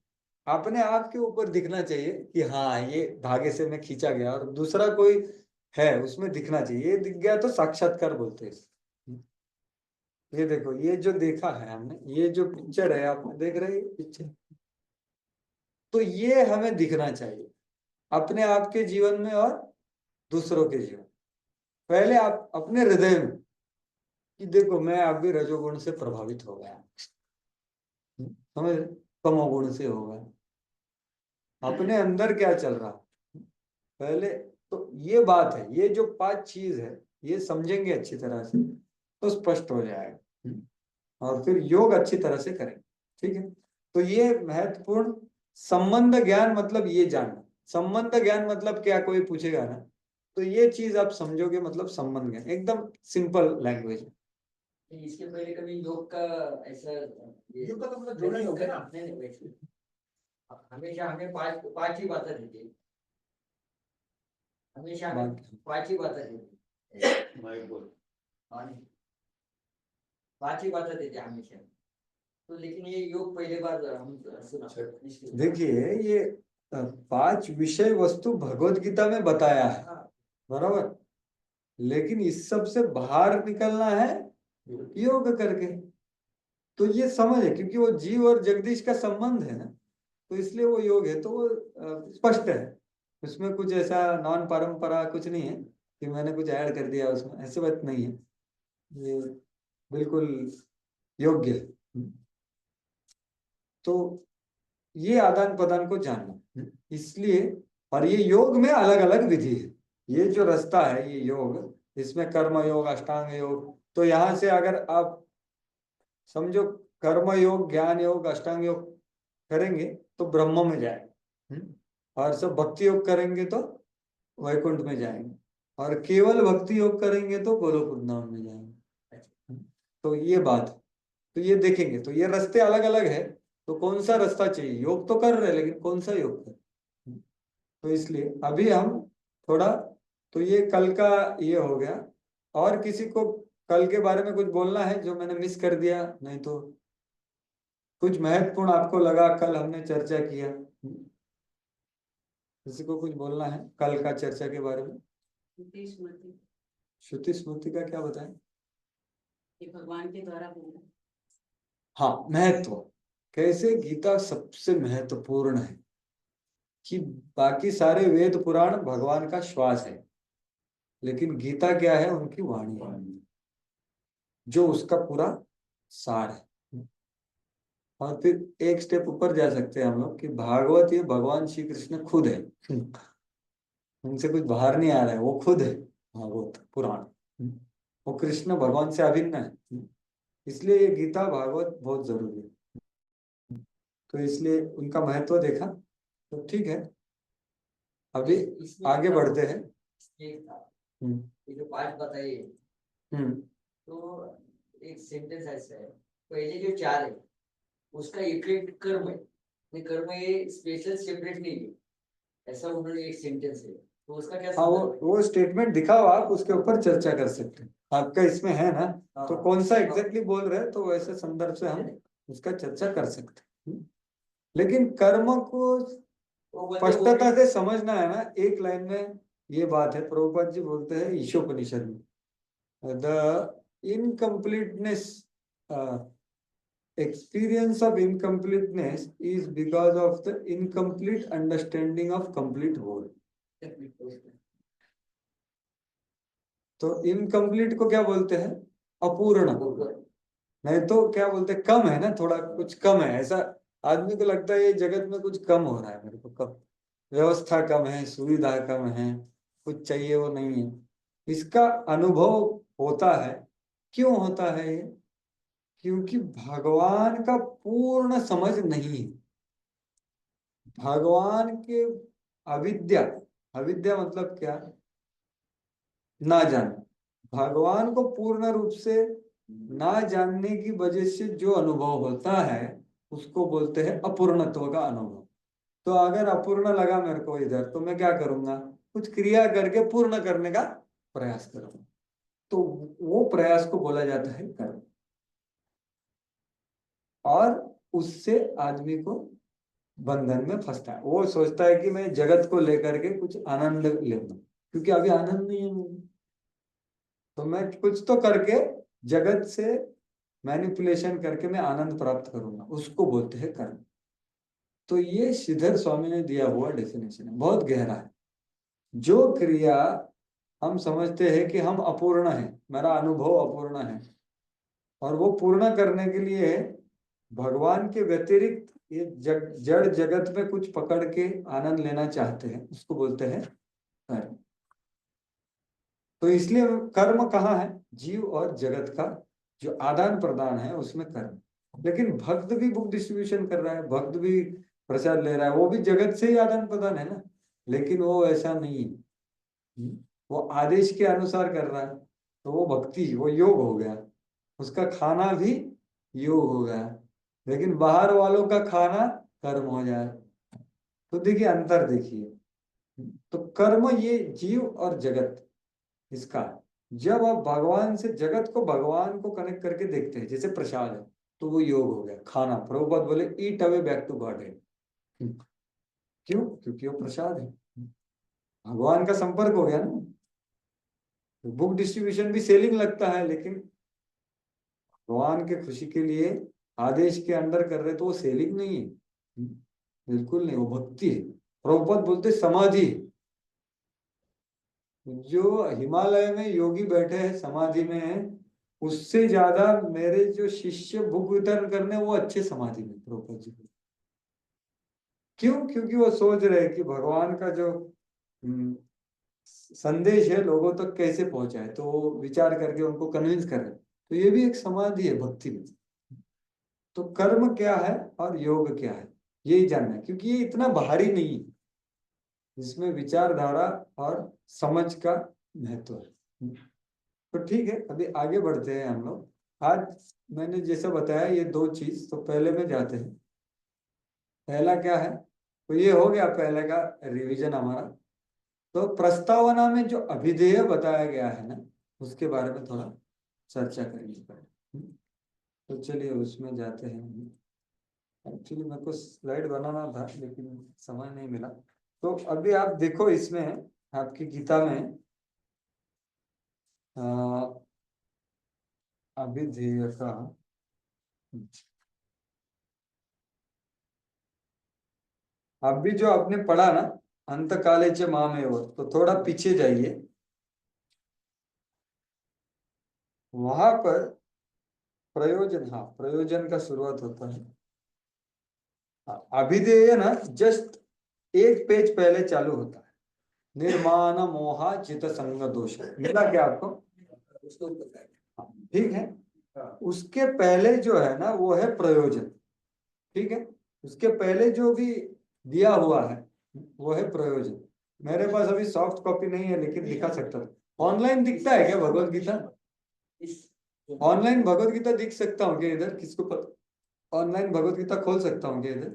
अपने आप के ऊपर दिखना चाहिए कि हाँ ये धागे से मैं खींचा गया, और दूसरा कोई है उसमें दिखना चाहिए। ये दिख गया तो साक्षात्कार बोलते हैं। ये देखो, ये जो देखा है हमने, ये जो पिक्चर है आप देख रहे हैं पिक्चर, तो ये हमें दिखना चाहिए अपने आप के जीवन में और दूसरों के जीवन। पहले आप अपने हृदय में कि देखो मैं अभी रजोगुण से प्रभावित हो गया, समझ, तमोगुण से हो गया, अपने अंदर क्या चल रहा पहले। तो ये बात है, ये जो 5 चीज है ये समझेंगे अच्छी तरह से तो स्पष्ट हो जाएगा, और फिर योग अच्छी तरह से करेंगे। ठीक है, तो ये महत्वपूर्ण संबंध ज्ञान, मतलब ये जानना। संबंध ज्ञान मतलब क्या, कोई पूछेगा ना तो ये चीज आप समझोगे, मतलब संबंध ज्ञान एकदम सिंपल लैंग्वेज है। इसके पहले कभी योग का ऐसा योग का तो मतलब जोड़ना ही हो गया ना। नहीं वैसे हमेशा हमें 5 ही बातें देती है, हमेशा हमें 5 ही बातें देती है, 5 ही बातें देते हैं हमेशा। तो लेकिन ये योग पहले बार हम सुना। देखिए ये 5 विषय वस्तु भगवत गीता में बताया है, बराबर, लेकिन इस सब से बाहर निकलना है योग करके। तो ये समझ है, क्योंकि वो जीव और जगदीश का संबंध है ना, तो इसलिए वो योग है। तो वो स्पष्ट है, उसमें कुछ ऐसा नॉन परंपरा कुछ नहीं है कि मैंने कुछ ऐड कर दिया उसमें, ऐसी बात नहीं है, ये बिल्कुल योग्य है। तो ये आदान प्रदान को जानना, इसलिए और ये योग में अलग अलग विधि है। ये जो रास्ता है ये योग, इसमें कर्म योग, अष्टांग योग। तो यहाँ से अगर आप समझो कर्म योग, ज्ञान योग, अष्टांग योग करेंगे तो ब्रह्म में जाएंगे, और सब भक्ति योग करेंगे तो वैकुंठ में जाएंगे, और केवल भक्ति योग करेंगे तो गोलोक वृंदावन में जाएंगे। तो ये बात, तो ये देखेंगे, तो ये रास्ते अलग अलग है। तो कौन सा रास्ता चाहिए? योग तो कर रहे हैं लेकिन कौन सा योग कर? तो इसलिए अभी हम थोड़ा, तो ये कल का ये हो गया। और किसी को कल के बारे में कुछ बोलना है जो मैंने मिस कर दिया? नहीं तो कुछ महत्वपूर्ण आपको लगा कल हमने चर्चा किया? किसी को कुछ बोलना है कल का चर्चा के बारे में? श्रुति स्मृति, श्रुति स्मृति का क्या बताएं? ये भगवान के द्वारा बोला। हाँ, महत्व कैसे गीता सबसे महत्वपूर्ण है कि बाकी सारे वेद पुराण भगवान का श्वास है, लेकिन गीता क्या है? उनकी वाणी है, जो उसका पूरा सार है। और फिर एक स्टेप ऊपर जा सकते हैं हम लोग कि भागवत ये भगवान श्री कृष्ण खुद है, उनसे कुछ बाहर नहीं आ रहा है, वो खुद है भागवत पुराण। वो कृष्ण भगवान से अभिन्न है, इसलिए ये गीता भागवत बहुत जरूरी है। तो इसलिए उनका महत्व देखा, तो ठीक है अभी इसमें आगे मतलब बढ़ते हैं। ये जो पाठ बताइए, हम्म तो एक सेंटेंस ऐसा है, पहले जो चार है उसका इफेक्ट कर्म है, ये कर्म ये स्पेशल सेपरेट नहीं है, ऐसा उन्होंने एक सेंटेंस है, तो उसका क्या हाँ, संदर्भ है? वो स्टेटमेंट दिखाओ आप, उसके ऊपर चर्चा कर सकते हैं। आपका इसमें है ना, तो हाँ। कौन सा एग्जैक्टली बोल रहे हैं, तो वैसे संदर्भ से हम उसका चर्चा कर सकते हैं। लेकिन कर्म को वो बोलते हैं, स्पष्टता से समझना है ना। एक लाइन में ये बात है, प्रभुपाद जी बोलते हैं ईशोपनिषद में, the incompleteness experience of incompleteness is because of the incomplete understanding of complete whole। तो इनकम्प्लीट को क्या बोलते हैं? अपूर्ण। नहीं तो क्या बोलते हैं? कम है ना, थोड़ा कुछ कम है, ऐसा आदमी को लगता है ये जगत में कुछ कम हो रहा है, मेरे को कम, व्यवस्था कम है, सुविधा कम है, कुछ चाहिए वो नहीं है। इसका अनुभव होता है। क्यों होता है ये? क्योंकि भगवान का पूर्ण समझ नहीं है। भगवान के अविद्या, अविद्या मतलब क्या? ना जानना। भगवान को पूर्ण रूप से ना जानने की वजह से जो अनुभव होता है उसको बोलते हैं अपूर्णत्व का अनुभव। तो अगर अपूर्ण लगा मेरे को इधर, तो मैं क्या करूंगा? कुछ क्रिया करके पूर्ण करने का प्रयास करूंगा, तो वो प्रयास को बोला जाता है कर्म। और उससे आदमी को बंधन में फंसता है। वो सोचता है कि मैं जगत को लेकर के कुछ आनंद लेना, क्योंकि अभी आनंद नहीं है मुझे, तो मैं कुछ तो करके जगत से मैनिपुलेशन करके मैं आनंद प्राप्त करूंगा, उसको बोलते हैं कर्म। तो ये श्रीधर स्वामी ने दिया हुआ डेफिनेशन है, बहुत गहरा है। जो क्रिया हम समझते हैं कि हम अपूर्ण है, मेरा अनुभव अपूर्ण है, और वो पूर्ण करने के लिए भगवान के व्यतिरिक्त ये जड़ जगत में कुछ पकड़ के आनंद लेना चाहते हैं, उसको बोलते हैं कर्म। तो इसलिए कर्म कहाँ है? जीव और जगत का जो आदान प्रदान है उसमें कर्म। लेकिन भक्त भी बुक डिस्ट्रीब्यूशन कर रहा है, भक्त भी प्रसाद ले रहा है, वो भी जगत से ही आदान प्रदान है ना, लेकिन वो ऐसा नहीं है। वो आदेश के अनुसार कर रहा है, तो वो भक्ति, वो योग हो गया। उसका खाना भी योग हो गया, लेकिन बाहर वालों का खाना कर्म हो जाए। तो देखिए अंतर, देखिए। तो कर्म ये जीव और जगत इसका, जब आप भगवान से, जगत को भगवान को कनेक्ट करके देखते हैं, जैसे प्रसाद है तो वो योग हो गया, खाना। प्रभुपाद बोले ईट अवे बैक टू गॉड है। क्यों? क्योंकि वो प्रसाद है, भगवान का संपर्क हो गया ना। बुक डिस्ट्रीब्यूशन भी सेलिंग लगता है, लेकिन भगवान के खुशी के लिए आदेश के अंडर कर रहे, तो वो सेलिंग नहीं है, बिल्कुल नहीं, वो भक्ति है। प्रभुपाद बोलते समाधि है। जो हिमालय में योगी बैठे हैं समाधि में है, उससे ज्यादा मेरे जो शिष्य भूख वितरण करने वो अच्छे समाधि में, प्रभुपाद जी। क्यों? क्योंकि वो सोच रहे हैं कि भगवान का जो संदेश है लोगों तक कैसे पहुंचाए, तो वो विचार करके उनको कन्विंस कर रहे हैं। तो ये भी एक समाधि है भक्ति में। तो कर्म क्या है और योग क्या है, यही जानना है, क्योंकि ये इतना बाहरी नहीं है, जिसमें विचारधारा और समझ का महत्व है। तो ठीक है, अभी आगे बढ़ते हैं हम लोग। आज मैंने जैसा बताया ये दो चीज, तो पहले में जाते हैं। पहला क्या है, तो ये हो गया पहले का रिवीजन हमारा। तो प्रस्तावना में जो अभिधेय बताया गया है ना, उसके बारे में थोड़ा चर्चा करेंगे पहले। तो चलिए उसमें जाते हैं। एक्चुअली मेरे को स्लाइड बनाना था लेकिन समय नहीं मिला। तो अभी आप देखो इसमें आपकी गीता में अभिधेय का अभी जो आपने पढ़ा ना, अंत काले च मामेव, तो थोड़ा पीछे जाइए। वहां पर प्रयोजन, हाँ प्रयोजन का शुरुआत होता है। अभिधेय ना जस्ट एक पेज पहले चालू होता है। निर्माण मोहा चित संग दोष, मिला क्या आपको? ठीक है, उसके पहले जो है ना वो है प्रयोजन। ठीक है, उसके पहले जो भी दिया हुआ है वो है प्रयोजन। मेरे पास अभी सॉफ्ट कॉपी नहीं है लेकिन दिखा सकता था। ऑनलाइन दिखता है क्या भगवत गीता? ऑनलाइन भगवत गीता दिख सकता हूँ क्या इधर? किसको पता? ऑनलाइन भगवत गीता खोल सकता हूँ क्या इधर?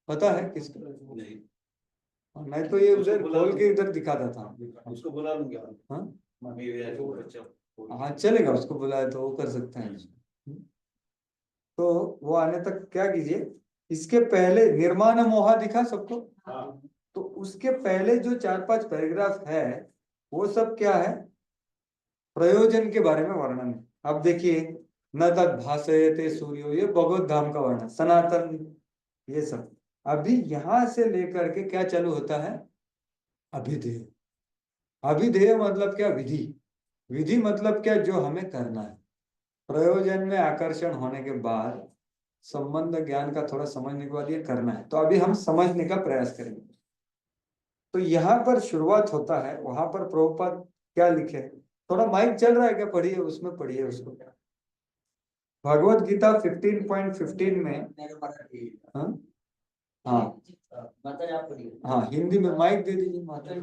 पता है किसको? नहीं, मैं तो ये उधर खोल के इधर दिखाता था। उसको बुला लूंगा। हाँ बच्चा हाँ चलेगा, उसको बुलाए तो वो कर सकते हैं। तो वो आने तक क्या कीजिए, इसके पहले निर्माण मोहा दिखा सबको? हाँ। तो उसके पहले जो 4-5 पैराग्राफ है वो सब क्या है? प्रयोजन के बारे में वर्णन है। अब देखिए, न तद भासयते सूर्यो, ये भगवत धाम का वर्णन, सनातन, ये सब। अभी यहां से लेकर के क्या चालू होता है? अभिधेय। अभिधेय मतलब क्या? विधि। विधि मतलब क्या? जो हमें करना है। प्रयोजन में आकर्षण होने के बाद, संबंध ज्ञान का थोड़ा समझने के बाद ये करना है। तो अभी हम समझने का प्रयास करेंगे। तो यहाँ पर शुरुआत होता है, वहां पर प्रभुपाद क्या लिखे? थोड़ा माइक चल रहा है क्या? पढ़िए, उसमें पढ़िए उसको। भगवत गीता 15.15 में, हाँ हाँ माता आप पढ़िए। हाँ, हिंदी में माइक दे दीजिए माता।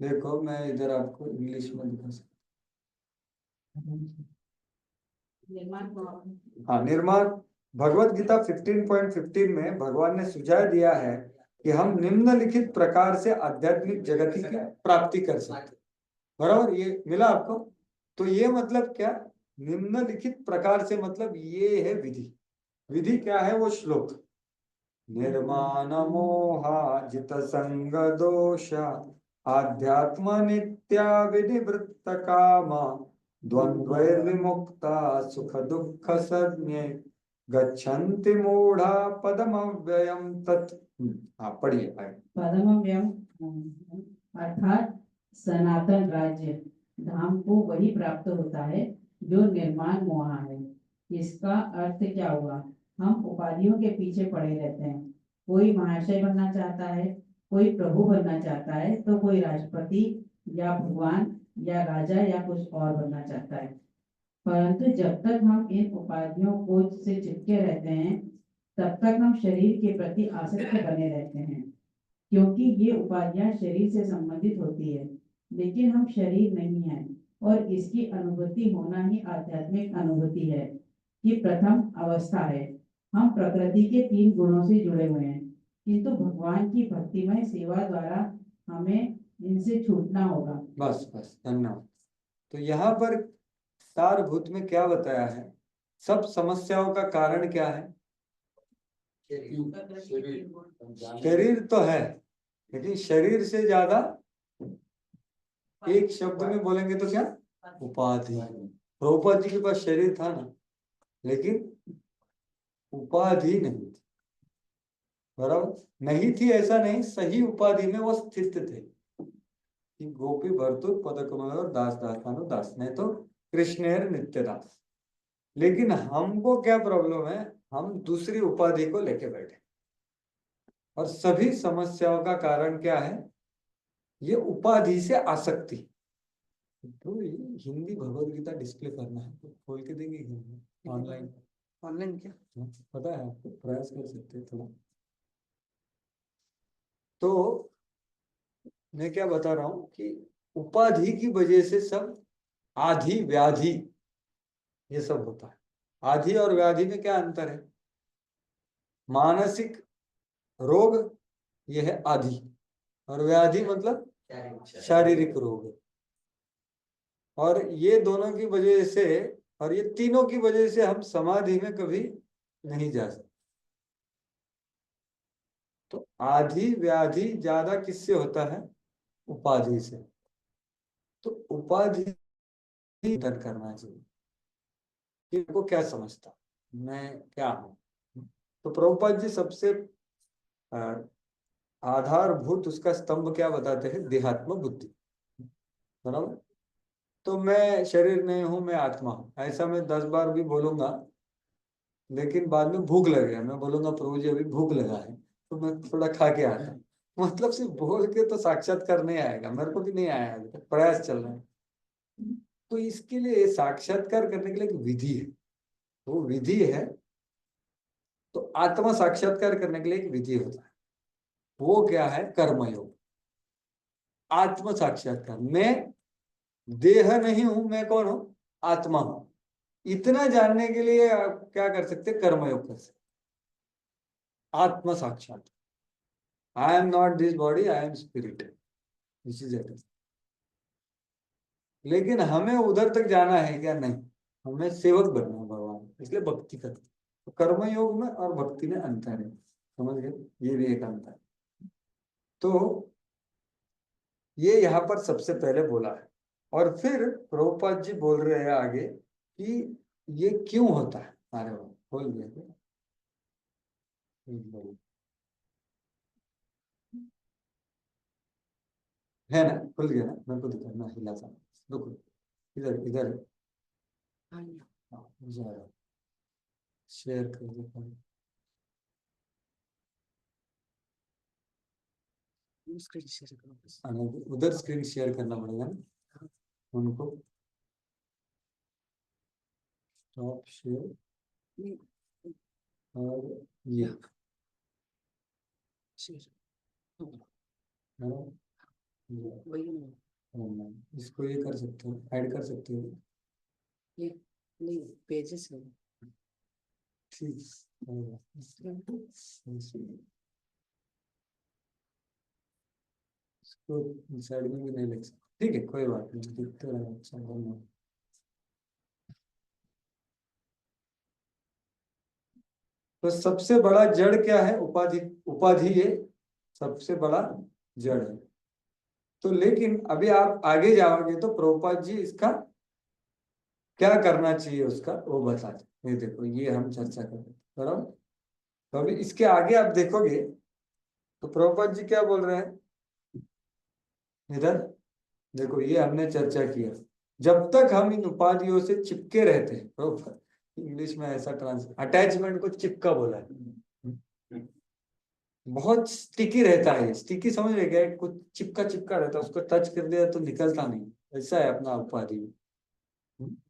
देखो मैं इधर आपको इंग्लिश में दिखा सकता हूँ। हाँ, निर्माण भगवत गीता 15.15 में भगवान ने सुझाव दिया है कि हम निम्नलिखित प्रकार से आध्यात्मिक जगत की प्राप्ति कर सकते। बराबर, ये मिला आपको? तो ये मतलब क्या? निम्नलिखित प्रकार से मतलब ये है विधि। विधि क्या है? वो श्लोक, निर्माण मोहा जित संग दोष आध्यात्म नित्या विनिवृत्त कामा द्वंद्वैर्विमुक्ता सुख दुख संज्ञे गच्छन्ति मूढ़ा पदमव्ययम् तत्। हाँ पढ़िए भाई। पदमव्ययम् अर्थात सनातन राज्य धाम को वही प्राप्त होता है जो निर्माण मोह है। इसका अर्थ क्या हुआ? हम उपाधियों के पीछे पड़े रहते हैं। कोई महाशय बनना चाहता है, कोई प्रभु बनना चाहता है, तो कोई राष्ट्रपति या भगवान या राजा या कुछ और बनना चाहता है। परंतु जब तक हम इन उपाधियों को से चिपके रहते हैं तब तक हम शरीर के प्रति आसक्त बने रहते हैं, क्योंकि ये उपाधियां शरीर से संबंधित होती है। लेकिन हम शरीर नहीं हैं और इसकी अनुभूति होना ही आध्यात्मिक अनुभूति है कि प्रथम अवस्था है। हम प्रकृति के 3 गुणों से जुड़े हुए हैं, किंतु भगवान की भक्तिमय सेवा द्वारा हमें इनसे छूटना होगा। बस बस, धन्यवाद। तो यहाँ पर सारभूत में क्या बताया है? सब समस्याओं का कारण क्या है? शरीर तो है, लेकिन शरीर से ज्यादा, एक शब्द में बोलेंगे तो क्या? उपाधि। प्रभुपाद जी के पास शरीर था ना, लेकिन उपाधि नहीं थी। बराबर, नहीं थी ऐसा नहीं, सही उपाधि में वो स्थित थे कि गोपी भर्तुर पदकमल और दास दासानु दास, नहीं तो कृष्णेर नित्य दास। लेकिन हमको क्या प्रॉब्लम है, हम दूसरी उपाधि को लेके बैठे, और सभी समस्याओं का कारण क्या है, ये उपाधि से आसक्ति। तो ये हिंदी भगवत गीता डिस्प्ले करना है तो खोल के देंगे ऑनलाइन। ऑनलाइन क्या? पता है आपको, प्रयास कर सकते हैं थोड़ा। तो मैं क्या बता रहा हूं कि उपाधि की वजह से सब आधि व्याधि ये सब होता है। आधि और व्याधि में क्या अंतर है? मानसिक रोग ये है आधि, और व्याधि मतलब शारीरिक रोग है। और ये दोनों की वजह से, और ये तीनों की वजह से हम समाधि में कभी नहीं जा सकते। तो आधि व्याधि ज्यादा किससे होता है? उपाधि से। तो उपाधि निधन करना चाहिए कि को क्या समझता मैं क्या हूं। तो प्रभुपाद जी सबसे आधारभूत उसका स्तंभ क्या बताते हैं? देहात्म बुद्धि, बराबर। तो मैं शरीर नहीं हूं, मैं आत्मा हूं, ऐसा मैं 10 बार भी बोलूंगा, लेकिन बाद में भूख लगे, मैं बोलूंगा प्रभु जी अभी भूख लगा है तो मैं थोड़ा खा के आता हूँ। मतलब सिर्फ बोल के तो साक्षात्कार नहीं आएगा, मेरे को भी नहीं आया अभी तक, प्रयास चल रहा है। तो इसके लिए साक्षात्कार करने के लिए एक विधि है, वो विधि है। तो आत्मा साक्षात्कार करने के लिए एक विधि होता है, वो क्या है? कर्मयोग। आत्म साक्षात्कार, मैं देह नहीं हूं, मैं कौन हूं? आत्मा हूं। इतना जानने के लिए आप क्या कर सकते? कर्मयोग कर सकते। आत्म साक्षात्कार, I am not this body, I am spirit, this is it. लेकिन हमें उधर तक जाना है क्या? नहीं, हमें सेवक बनना है भगवान, इसलिए भक्ति करते। तो कर्मयोग में और भक्ति में अंतर है, समझ गए? ये भी एक अंतर है। तो ये यहाँ पर सबसे पहले बोला है, और फिर प्रभुपाद जी बोल रहे हैं आगे कि ये क्यों होता है। अरे वो बोल दिया क्या? है ना, खुल गया ना? मेरे को दिखा हिला था, रुको, इधर इधर है। हाँ, मुझे आ रहा, शेयर कर दो। उधर स्क्रीन शेयर करना पड़ेगा ना उनको। टॉप शेयर, और ये इसको ये कर सकते हो, ऐड कर सकते हो। नहीं, पेजेस है। ठीक, इसको साइड में भी नहीं लिख सकते, ठीक है, कोई बात नहीं, दिखते रहे, अच्छा धन्यवाद। तो सबसे बड़ा जड़ क्या है? उपाधि। उपाधि ये सबसे बड़ा जड़ है। तो लेकिन अभी आप आगे जाओगे तो प्रभुपाद जी इसका क्या करना चाहिए उसका वो बताते। ये देखो, ये हम चर्चा करें, बराबर। तो अभी इसके आगे आप देखोगे तो प्रभुपाद जी क्या बोल रहे हैं इधर देखो, ये हमने चर्चा किया। जब तक हम इन उपाधियों से चिपके रहते हैं, प्रभुपाद इंग्लिश में ऐसा अटैचमेंट को चिपका बोला है, बहुत स्टिकी रहता है। स्टिकी समझ रहे क्या? कुछ चिपका चिपका रहता है, उसको टच कर दिया तो निकलता नहीं, ऐसा है अपना उपाधि।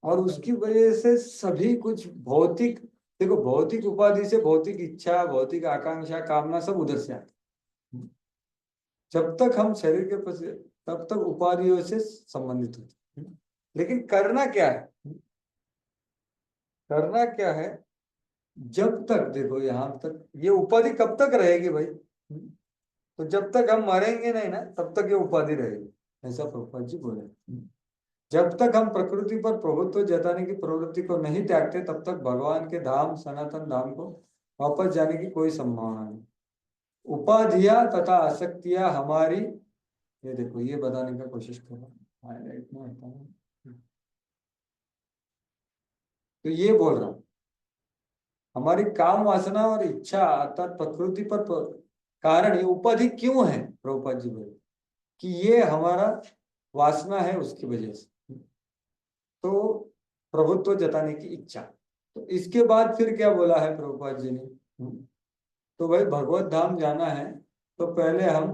और उसकी वजह से सभी कुछ भौतिक, देखो भौतिक उपाधि से भौतिक इच्छा, भौतिक आकांक्षा, कामना सब उधर से आती। जब तक हम शरीर के पास, तब तक उपाधियों से संबंधित होते। लेकिन करना क्या है? करना क्या है? जब तक देखो यहां तक ये उपाधि कब तक रहेगी भाई? तो जब तक हम मरेंगे नहीं ना, तब तक ये उपाधि रहेगी, ऐसा प्रभुपाद जी बोले। जब तक हम प्रकृति पर प्रभुत्व जताने की प्रवृत्ति को नहीं त्यागते, तब तक भगवान के धाम, सनातन धाम को वापस जाने की कोई संभावना नहीं। उपाधियां तथा आसक्तियां हमारी, ये देखो ये बताने का कोशिश करो, हाईलाइट में होता है। तो ये बोल रहा हूं, हमारी काम वासना और इच्छा अर्थात प्रकृति पर कारण ये उपाधि क्यों है? प्रभुपाद जी बोले कि ये हमारा वासना है, उसकी वजह से। तो प्रभुत्व जताने की इच्छा, तो इसके बाद फिर क्या बोला है प्रभुपाद जी ने? तो भाई भगवत धाम जाना है तो पहले हम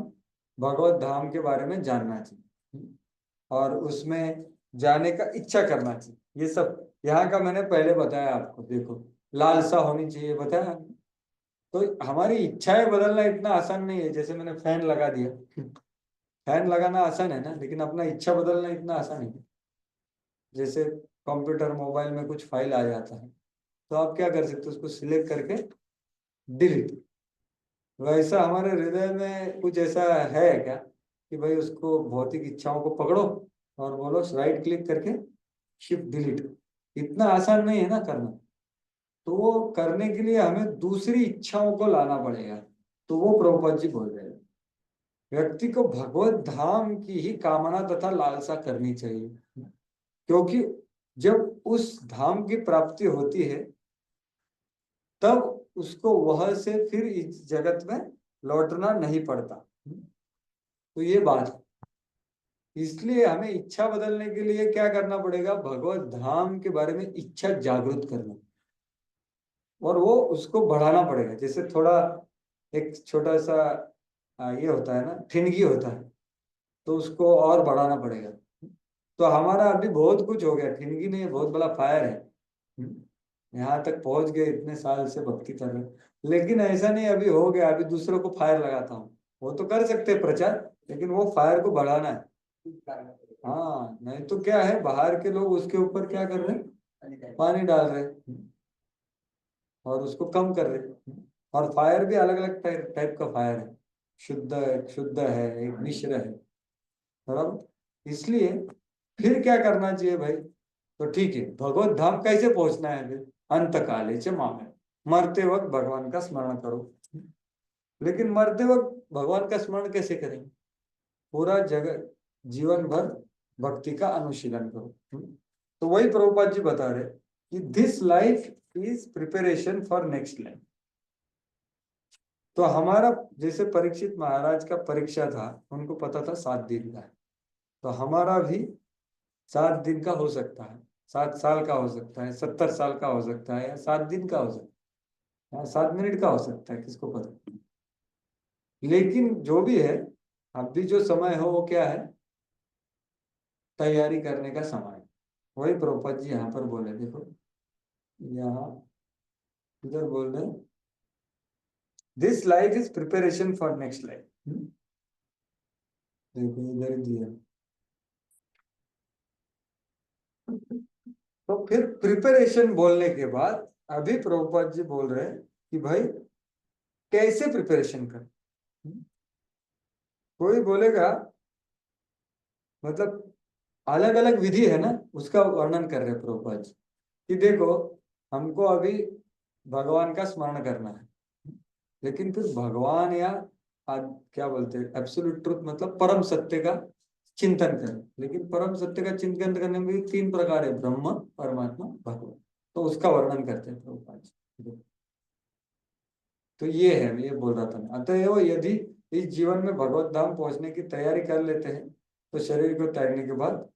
भगवत धाम के बारे में जानना चाहिए और उसमें जाने का इच्छा करना चाहिए। ये सब यहाँ का मैंने पहले बताया आपको। देखो, लालसा होनी चाहिए, बताया। तो हमारी इच्छाएं बदलना इतना आसान नहीं है। जैसे मैंने फैन लगा दिया, फैन लगाना आसान है ना, लेकिन अपना इच्छा बदलना इतना आसान नहीं है। जैसे कंप्यूटर मोबाइल में कुछ फाइल आ जाता है तो आप क्या कर सकते हो, उसको सिलेक्ट करके डिलीट। वैसा हमारे हृदय में कुछ ऐसा है क्या कि भाई उसको भौतिक इच्छाओं को पकड़ो और बोलो राइट क्लिक करके शिफ्ट डिलीट? इतना आसान नहीं है ना करना। तो वो करने के लिए हमें दूसरी इच्छाओं को लाना पड़ेगा। तो वो प्रभुपाद जी बोल रहे हैं, व्यक्ति को भगवत धाम की ही कामना तथा लालसा करनी चाहिए, क्योंकि जब उस धाम की प्राप्ति होती है तब उसको वह से फिर इस जगत में लौटना नहीं पड़ता। तो ये बात है। इसलिए हमें इच्छा बदलने के लिए क्या करना पड़ेगा, भगवत धाम के बारे में इच्छा जागृत करना, और वो उसको बढ़ाना पड़ेगा। जैसे थोड़ा एक छोटा सा ये होता है ना, ठिनगी होता है, तो उसको और बढ़ाना पड़ेगा। तो हमारा अभी बहुत कुछ हो गया, ठिनगी नहीं, बहुत बड़ा फायर है। यहाँ तक पहुंच गए, इतने साल से भक्ति कर रहे। लेकिन ऐसा नहीं अभी हो गया, अभी दूसरों को फायर लगाता हूँ। वो तो कर सकते हैं प्रचार, लेकिन वो फायर को बढ़ाना है। हाँ, नहीं तो क्या है, बाहर के लोग उसके ऊपर क्या कर रहे हैं, पानी डाल रहे हैं और उसको कम कर रहे हैं। और फायर भी अलग अलग टाइप का फायर है, शुद्ध एक शुद्ध है, एक मिश्र है, बराबर। इसलिए फिर क्या करना चाहिए भाई? तो ठीक है, भगवत धाम कैसे पहुंचना है फिर? अंत काले च मामे, मरते वक्त भगवान का स्मरण करो। लेकिन मरते वक्त भगवान का स्मरण कैसे करेंगे? पूरा जगह जीवन भर भक्ति का अनुशीलन करो। तो वही प्रभुपाद जी बता रहे कि this life is preparation for next life. तो हमारा जैसे परीक्षित महाराज का परीक्षा था, उनको पता था 7 दिन का है, तो हमारा भी 7 दिन का हो सकता है, 7 साल का हो सकता है, 70 साल का हो सकता है, या 7 दिन का हो सकता है, 7 मिनट का हो सकता है, किसको पता। लेकिन जो भी है, अभी जो समय हो वो क्या है, तैयारी करने का समय। वही प्रभुपाद जी यहाँ पर बोले, देखो यहाँ इधर बोल रहे, this life is preparation for next life. देखो इधर दिया। तो फिर प्रिपरेशन बोलने के बाद अभी प्रभुपाद जी बोल रहे हैं कि भाई कैसे प्रिपरेशन कर। कोई बोलेगा, मतलब अलग अलग विधि है ना, उसका वर्णन कर रहे हैं प्रभुपाद जी कि देखो हमको अभी भगवान का स्मरण करना है, लेकिन फिर भगवान या क्या बोलते हैं एब्सोल्यूट ट्रुथ, मतलब परम सत्य का चिंतन करें। लेकिन परम सत्य का चिंतन करने में भी 3 प्रकार है, ब्रह्म, परमात्मा, भगवान। तो उसका वर्णन करते हैं प्रभुपाद जी। तो ये है, ये बोल रहा था मैं। अतएव यदि इस जीवन में भगवत धाम पहुंचने की तैयारी कर लेते हैं तो शरीर को त्यागने के बाद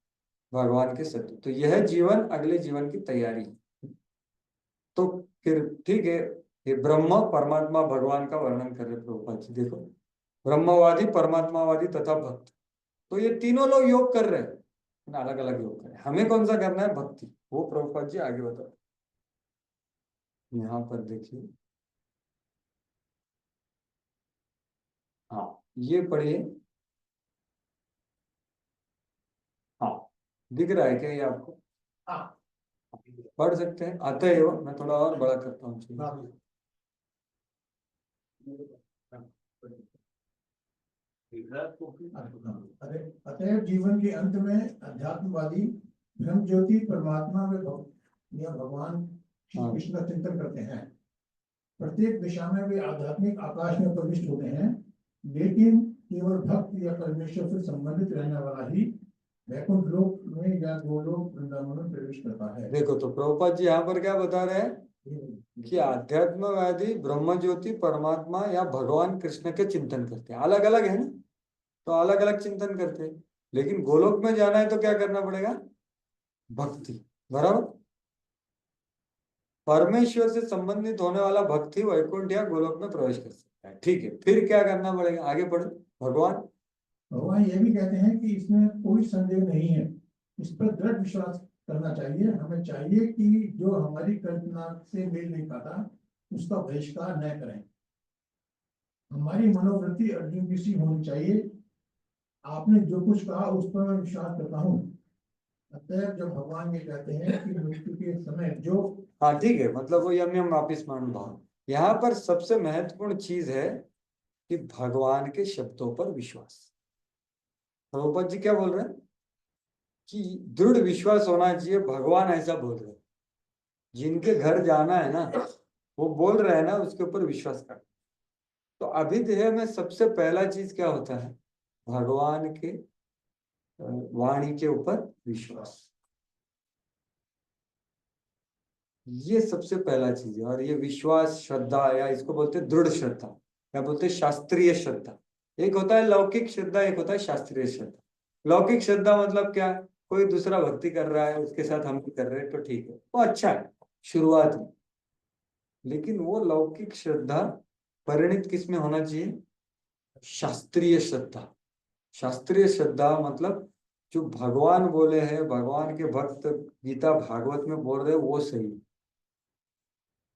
भगवान के सत्य, तो यह जीवन अगले जीवन की तैयारी है। तो फिर ठीक है, ये ब्रह्म, परमात्मा, भगवान का वर्णन कर रहे प्रभुपाद जी। देखो, ब्रह्मवादी, परमात्मावादी तथा भक्त, तो ये तीनों लोग योग कर रहे हैं, अलग अलग योग कर रहे हैं। हमें कौन सा करना है? भक्ति। वो प्रभुपाद जी आगे बताओ। यहाँ पर देखिए, हाँ ये पढ़िए। हाँ, दिख रहा है क्या ये आपको? हाँ, पढ़ सकते हैं। अतएव, मैं थोड़ा और बड़ा करता हूँ। अतएव जीवन के अंत में अध्यात्मवादी ब्रह्म ज्योति परमात्मा में या भगवान श्री कृष्ण का चिंतन करते हैं। प्रत्येक दिशा में वे आध्यात्मिक आकाश में प्रविष्ट होते हैं, लेकिन केवल भक्त या परमेश्वर से संबंधित रहने वाला ही वैकुंठ लोक में या गोलोक वृंदावन में प्रवेश करता है। देखो, तो प्रभुपाद जी यहाँ पर क्या बता रहे हैं कि आध्यात्मवादी ब्रह्म ज्योति परमात्मा या भगवान कृष्ण के चिंतन करते हैं। अलग अलग है ना, तो अलग अलग चिंतन करते हैं। लेकिन गोलोक में जाना है तो क्या करना पड़ेगा? भक्ति, बराबर। परमेश्वर से संबंधित होने वाला भक्त ही वैकुंठ या गोलोक में प्रवेश कर सकता है। ठीक है, फिर क्या करना पड़ेगा, आगे पढ़ो। भगवान भगवान ये भी कहते हैं कि इसमें कोई संदेह नहीं है, इस पर दृढ़ विश्वास करना चाहिए। हमें चाहिए कि जो हमारी कल्पना से मेल नहीं खाता उसका बहिष्कार न करें। हमारी मनोवृत्ति अर्जुन की सी होनी चाहिए। आपने जो कुछ कहा उस पर मैं विश्वास करता हूँ। अतः जब भगवान ये कहते हैं कि मृत्यु के समय जो हाँ ठीक है, मतलब वो यम वापिस मान भाव। यहाँ पर सबसे महत्वपूर्ण चीज है कि भगवान के शब्दों पर विश्वास। प्रभुपाद जी क्या बोल रहे हैं कि दृढ़ विश्वास होना चाहिए, भगवान ऐसा बोल रहे हैं। जिनके घर जाना है ना, वो बोल रहे हैं ना, उसके ऊपर विश्वास कर। तो अभिधेय में सबसे पहला चीज क्या होता है, भगवान के वाणी के ऊपर विश्वास। ये सबसे पहला चीज है। और ये विश्वास, श्रद्धा, या इसको बोलते हैं दृढ़ श्रद्धा, या बोलते हैं शास्त्रीय श्रद्धा। एक होता है लौकिक श्रद्धा, एक होता है शास्त्रीय श्रद्धा। लौकिक श्रद्धा मतलब क्या, कोई दूसरा भक्ति कर रहा है, उसके साथ हम भी कर रहे हैं, तो ठीक है, वो अच्छा है शुरुआत में। लेकिन वो लौकिक श्रद्धा परिणित किस में होना चाहिए, शास्त्रीय श्रद्धा। शास्त्रीय श्रद्धा मतलब जो भगवान बोले हैं, भगवान के भक्त गीता भागवत में बोल रहे, वो सही।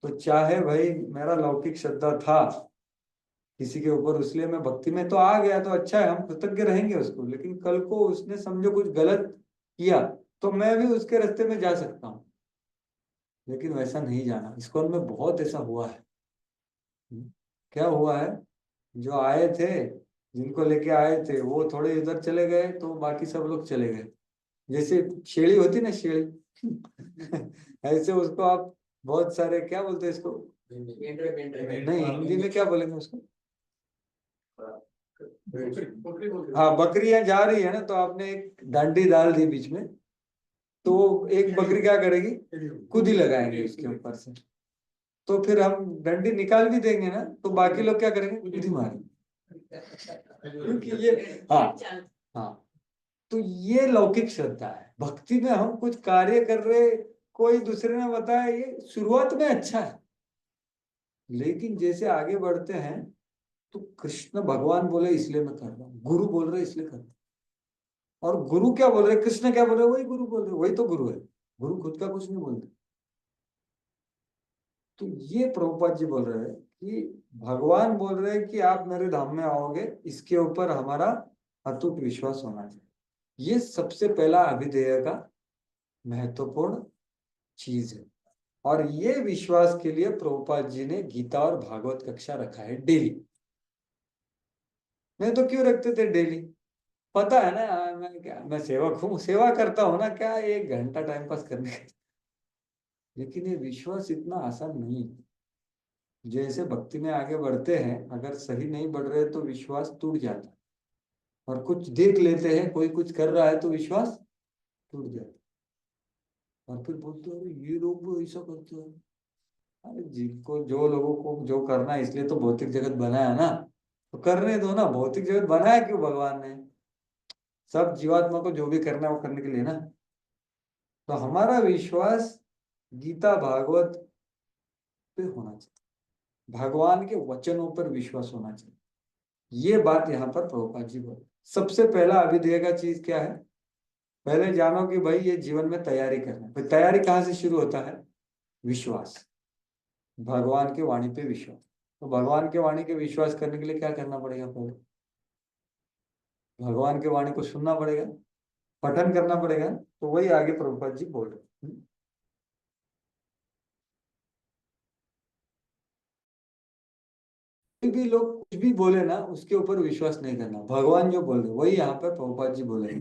तो चाहे भाई मेरा लौकिक श्रद्धा था किसी के ऊपर, इसलिए मैं भक्ति में तो आ गया, तो अच्छा है, हम कृतज्ञ रहेंगे उसको। लेकिन कल को उसने समझो कुछ गलत किया, तो मैं भी उसके रास्ते में जा सकता हूँ, लेकिन वैसा नहीं जाना। इस्कॉन में बहुत ऐसा हुआ है। क्या हुआ है, जो आए थे, जिनको लेके आए थे, वो थोड़े इधर चले गए, तो बाकी सब लोग चले गए। जैसे शेड़ी होती ना, शेड़ी ऐसे उसको आप बहुत सारे, क्या बोलते हैं इसको, नहीं हिंदी में क्या बोलेंगे उसको, हाँ बकरियां जा रही है ना, तो आपने एक डांडी डाल दी बीच में, तो एक बकरी क्या करेगी, खुद ही लगाएंगे उसके ऊपर से। तो फिर हम डंडी निकाल भी देंगे ना, तो बाकी लोग क्या करेंगे, खुद ही मारेंगे। क्योंकि ये, हाँ, तो ये लौकिक श्रद्धा है। भक्ति में हम कुछ कार्य कर रहे, कोई दूसरे ने बताया, ये शुरुआत में अच्छा है, लेकिन जैसे आगे बढ़ते हैं तो कृष्ण भगवान बोले इसलिए मैं कर रहा हूँ, गुरु बोल रहे इसलिए कर रहा हूँ। और गुरु क्या बोल रहे, कृष्ण क्या बोल रहे, वही गुरु बोल रहे, वही तो गुरु है। गुरु खुद का कुछ नहीं बोलते। तो ये प्रभुपाद जी बोल रहे हैं कि भगवान बोल रहे हैं कि आप मेरे धाम में आओगे, इसके ऊपर हमारा अटूट विश्वास होना चाहिए। ये सबसे पहला अभिधेय का महत्वपूर्ण चीज है। और ये विश्वास के लिए प्रभुपाद जी ने गीता और भागवत कक्षा रखा है डेली। मैं तो क्यों रखते थे डेली, पता है ना, मैं सेवक हूँ, सेवा करता हूँ ना, क्या 1 घंटा टाइम पास करने का। लेकिन ये विश्वास इतना आसान नहीं है। जैसे भक्ति में आगे बढ़ते हैं, अगर सही नहीं बढ़ रहे तो विश्वास टूट जाता है। और कुछ देख लेते हैं, कोई कुछ कर रहा है तो विश्वास टूट जाता है। और फिर बोलते हैं ये लोग ऐसा करते हैं। अरे जिनको, जो लोगों को जो करना है, इसलिए तो भौतिक जगत बनाया ना, तो करने दो ना। भौतिक जगत बनाया क्यों भगवान ने, सब जीवात्मा को जो भी करना है वो करने के लिए ना। तो हमारा विश्वास गीता भागवत पे होना चाहिए, भगवान के वचनों पर विश्वास होना चाहिए। ये बात यहाँ पर प्रभुपाद जी बोले। सबसे पहला अभिधेय का चीज क्या है, पहले जानो कि भाई ये जीवन में तैयारी करना है। तैयारी कहाँ से शुरू होता है, विश्वास, भगवान की वाणी पे विश्वास। तो भगवान के वाणी के विश्वास करने के लिए क्या करना पड़ेगा, पहले भगवान के वाणी को सुनना पड़ेगा, पठन करना पड़ेगा। तो वही आगे प्रभुपाद जी बोल रहे हैं। कोई भी लोग कुछ भी बोले ना, उसके ऊपर विश्वास नहीं करना। भगवान जो बोल रहे वही यहाँ पर प्रभुपाद जी बोले।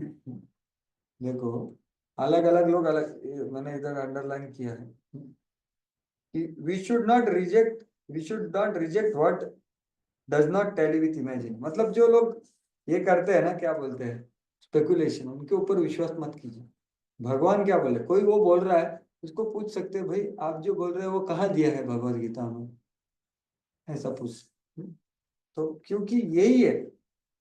देखो अलग अलग लोग अलग, मैंने इधर अंडरलाइन किया है कि we should not reject what does not tally with imagine. मतलब जो लोग ये करते हैं ना, क्या बोलते हैं, स्पेकुलेशन, उनके ऊपर विश्वास मत कीजिए। भगवान क्या बोले, कोई वो बोल रहा है, उसको पूछ सकते हैं, भाई आप जो बोल रहे हो वो कहाँ दिया है भगवत गीता में, ऐसा पूछ। तो क्योंकि यही है,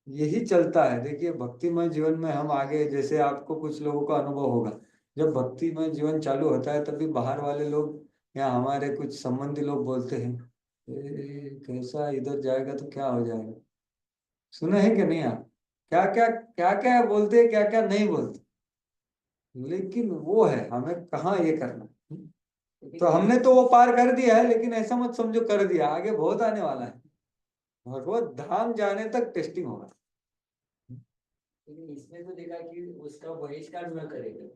यही चलता है। देखिए भक्तिमय जीवन में हम आगे, जैसे आपको कुछ लोगों का अनुभव होगा, जब भक्तिमय जीवन चालू होता है तभी बाहर वाले लोग या हमारे कुछ संबंधी लोग बोलते हैं कैसा इधर जाएगा तो क्या हो जाएगा, सुने हैं कि नहीं आप? क्या क्या क्या क्या बोलते हैं, क्या क्या नहीं बोलते, लेकिन वो है हमें कहाँ ये करना। तो हमने तो वो पार कर दिया है, लेकिन ऐसा मत समझो कर दिया, आगे बहुत आने वाला है। भगवत धाम जाने तक टेस्टिंग होगा। लेकिन इसमें तो देखा कि उसका बहिष्कार न करेगा।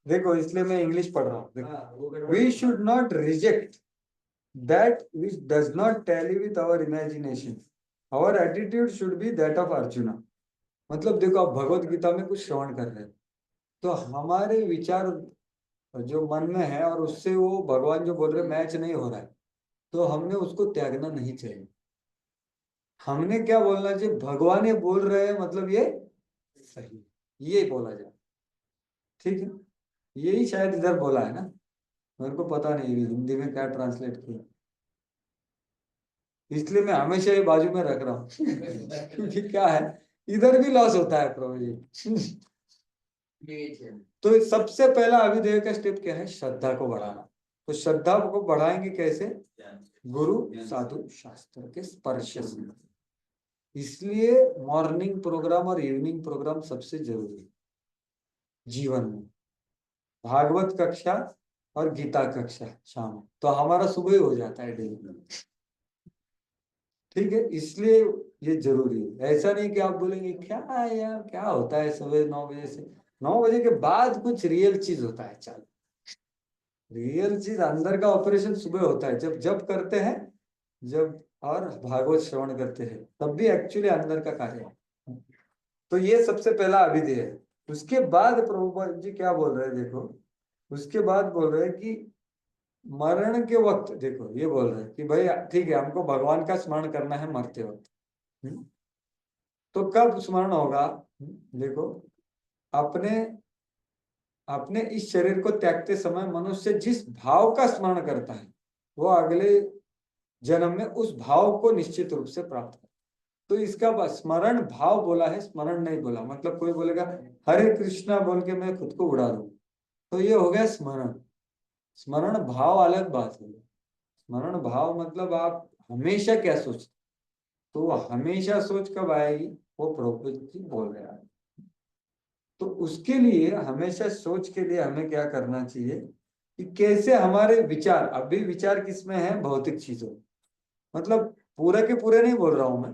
देखो इसलिए मैं इंग्लिश पढ़ रहा हूँ। हाँ, वो गड़बड़ we should not reject that which does not tally with our imagination, our attitude should be that of Arjuna. मतलब देखो आप भगवत गीता में कुछ श्रवण कर रहे हैं, तो हमारे विचार जो मन में है और उससे वो भगवान जो बोल रहे मैच नहीं हो रहा है, तो हमने उसको त्यागना नहीं चाहिए। हमने क्या बोलना चाहिए, भगवान ये बोल रहे हैं मतलब ये सही है, ये बोला जाए। ठीक है, यही शायद इधर बोला है ना, मेरे को पता नहीं हिंदी में क्या ट्रांसलेट किया, इसलिए मैं हमेशा ये बाजू में रख रहा हूँ क्योंकि क्या है इधर भी लॉस होता है प्रभु जी। तो सबसे पहला अभिधेय का स्टेप क्या है, श्रद्धा को बढ़ाना। तो श्रद्धा को बढ़ाएंगे कैसे, गुरु साधु शास्त्र के स्पर्श से। इसलिए मॉर्निंग प्रोग्राम और इवनिंग प्रोग्राम सबसे जरूरी है जीवन में। भागवत कक्षा और गीता कक्षा शाम, तो हमारा सुबह ही हो जाता है डेली। ठीक है, इसलिए ये जरूरी है। ऐसा नहीं कि आप बोलेंगे क्या है यार, क्या होता है सुबह 9 बजे से 9 बजे के बाद कुछ रियल चीज होता है। चल, रियल चीज अंदर का ऑपरेशन सुबह होता है, जब जब करते हैं, जब और भागवत श्रवण करते हैं, तब भी एक्चुअली अंदर का कार्य है। तो ये सबसे पहला अभिधेय है। उसके बाद प्रभुपाद जी क्या बोल रहे हैं देखो, उसके बाद बोल रहे हैं कि मरण के वक्त, देखो ये बोल रहे हैं कि भाई ठीक है हमको भगवान का स्मरण करना है मरते वक्त। तो कब स्मरण होगा, देखो अपने अपने इस शरीर को त्यागते समय मनुष्य जिस भाव का स्मरण करता है, वो अगले जन्म में उस भाव को निश्चित रूप से प्राप्त करता है। तो इसका स्मरण भाव बोला है, स्मरण नहीं बोला। मतलब कोई बोलेगा हरे कृष्णा बोल के मैं खुद को उड़ा दूं, तो ये हो गया स्मरण। स्मरण भाव अलग बात है। स्मरण भाव मतलब आप हमेशा क्या सोचते, तो हमेशा सोच कब आएगी, वो प्रभुपाद जी बोल रहे हैं। तो उसके लिए हमेशा सोच के लिए हमें क्या करना चाहिए कि कैसे हमारे विचार, अभी विचार किसमें है, भौतिक चीजों, मतलब पूरे के पूरे नहीं बोल रहा हूं मैं,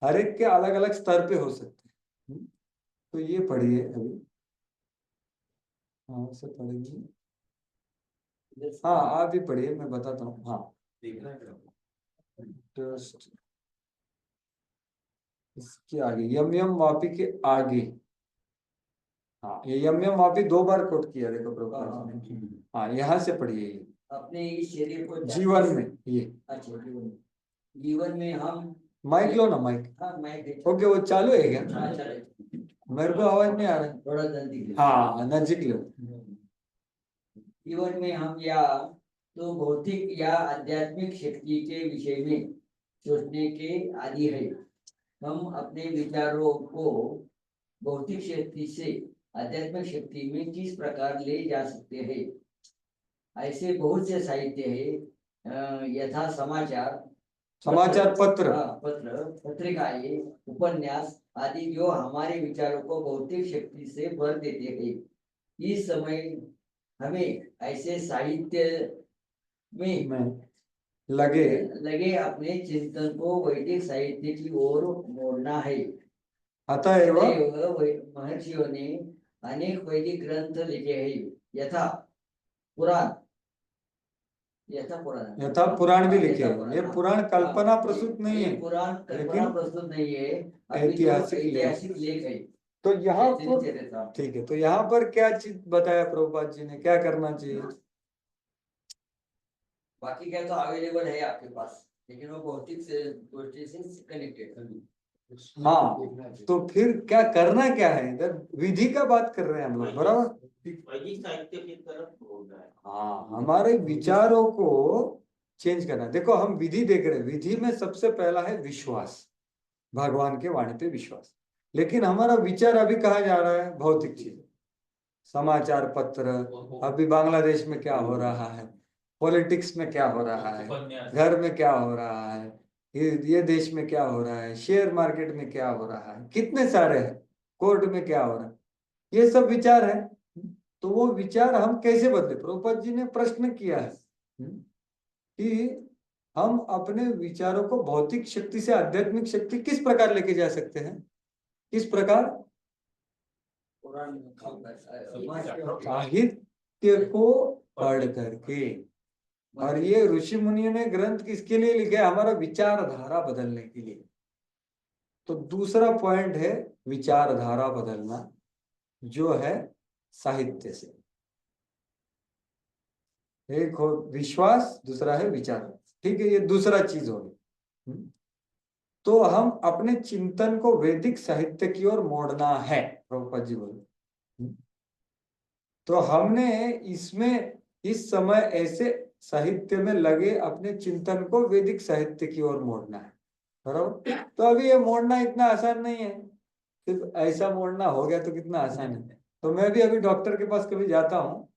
हर एक के अलग अलग स्तर पे हो सकते हैं। तो ये पढ़िए अभी, हाँ से पढ़ेंगे। हाँ आप ही पढ़िए, मैं बताता हूँ। हाँ Just इसके आगे यम यम वापी के आगे, हाँ ये यम यम वापी 2 बार कोट किया देखो प्रभुपाद जी ने। हाँ यहाँ से पढ़िए ये अपने इस शरीर को जीवन में ये। अच्छा, जीवन में हम माइक लो ना, माइक। हाँ माइक ओके वो चालू है क्या, हाँ चले, मेरे को आवाज नहीं आ रहा है। थोड़ा जल्दी हाँ नजदीक लो। जीवन में हम या तो भौतिक या आध्यात्मिक शक्ति के विषय में सोचने के आदी है। हम अपने विचारों को भौतिक शक्ति से आध्यात्मिक शक्ति में किस प्रकार ले जा सकते हैं। ऐसे बहुत से साहित्य है, यथा समाचार पत्र, पत्रिकाएं, उपन्यास आदि जो हमारे विचारों को भौतिक शक्ति से भर देते हैं। इस समय हमें ऐसे साहित्य में लगे अपने चिंतन को वैदिक साहित्य की ओर मोड़ना है। अतएव महर्षियों ने अनेक वैदिक ग्रंथ लिखे हैं, यथा पुराण भी लिखे हैं। ये पुराण कल्पना प्रसूत नहीं है, पुराण कल्पना प्रस्तुत नहीं है, ऐतिहासिक लेख है। तो यहाँ पर ठीक है, तो यहाँ पर क्या चीज बताया प्रभुपाद जी ने, क्या करना चाहिए। बाकी क्या तो अवेलेबल है आपके पास, लेकिन वो भौतिक से दृष्टि से कनेक्टेड। हाँ तो फिर क्या करना क्या है, इधर विधि का बात कर रहे हैं हम लोग, बराबर। साहित्य की तरफ बोल रहा है। हाँ हमारे विचारों को चेंज करना। देखो हम विधि देख रहे हैं, विधि में सबसे पहला है विश्वास, भगवान के वाणी पे विश्वास। लेकिन हमारा विचार अभी कहाँ जा रहा है, भौतिक चीज, समाचार पत्र, अभी बांग्लादेश में क्या हो रहा है, पॉलिटिक्स में क्या हो रहा है, घर में क्या हो रहा है, ये देश में क्या हो रहा है, शेयर मार्केट में क्या हो रहा है, कितने सारे हैं, कोर्ट में क्या हो रहा है, ये सब विचार है। तो वो विचार हम कैसे बदले? प्रभुपाद जी ने प्रश्न किया है कि हम अपने विचारों को भौतिक शक्ति से आध्यात्मिक शक्ति किस प्रकार लेके जा सकते हैं, किस प्रकार? साहित्य को पढ़ करके। और ये ऋषि मुनियों ने ग्रंथ किसके लिए लिखे? हमारा विचारधारा बदलने के लिए। तो दूसरा पॉइंट है विचारधारा बदलना, जो है साहित्य से। एक हो विश्वास, दूसरा है विचार। ठीक है, ये दूसरा चीज हो गई। तो हम अपने चिंतन को वैदिक साहित्य की ओर मोड़ना है, प्रभुपाद जी बोले। तो हमने इसमें इस समय ऐसे साहित्य में लगे अपने चिंतन को वैदिक साहित्य की ओर मोड़ना है, बराबर। तो अभी ये मोड़ना इतना आसान नहीं है, सिर्फ ऐसा मोड़ना हो गया तो कितना आसान है। तो मैं भी अभी डॉक्टर के पास कभी जाता हूँ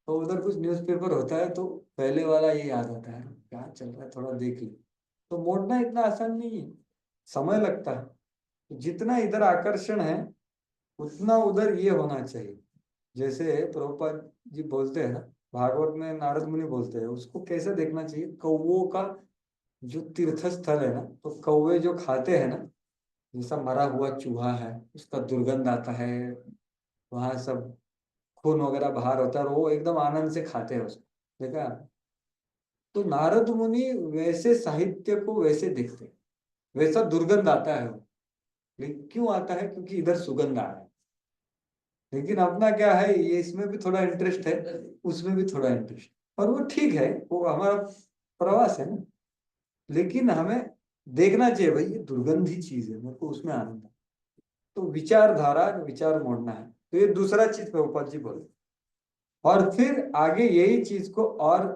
तो उधर कुछ न्यूज़पेपर होता है तो पहले वाला ये याद आता है, क्या चल रहा है थोड़ा देख ली। तो मोड़ना इतना आसान नहीं है, समय लगता है। तो जितना इधर आकर्षण है उतना उधर ये होना चाहिए। जैसे प्रभुपाद जी बोलते हैं ना, भागवत में नारद मुनि बोलते हैं, उसको कैसे देखना चाहिए? कौवों का जो तीर्थ स्थल है ना, तो कौवे जो खाते हैं ना, जैसा मरा हुआ चूहा है, उसका दुर्गंध आता है, वहां सब खून वगैरह बाहर होता है और वो एकदम आनंद से खाते हैं उसको, देखा? तो नारद मुनि वैसे साहित्य को वैसे देखते हैं, वैसा दुर्गंध आता है वो। लेकिन क्यों आता है? क्योंकि इधर सुगंध आ रहा है। लेकिन अपना क्या है, ये इसमें भी थोड़ा इंटरेस्ट है, उसमें भी थोड़ा इंटरेस्ट, और वो ठीक है, वो हमारा प्रवास है ना। लेकिन हमें देखना चाहिए भाई ये दुर्गंधी चीज है, मेरे को उसमें आनंद है। तो विचारधारा, विचार मोड़ना है। तो ये दूसरा चीज प्रभुपाद जी बोले। और फिर आगे यही चीज को और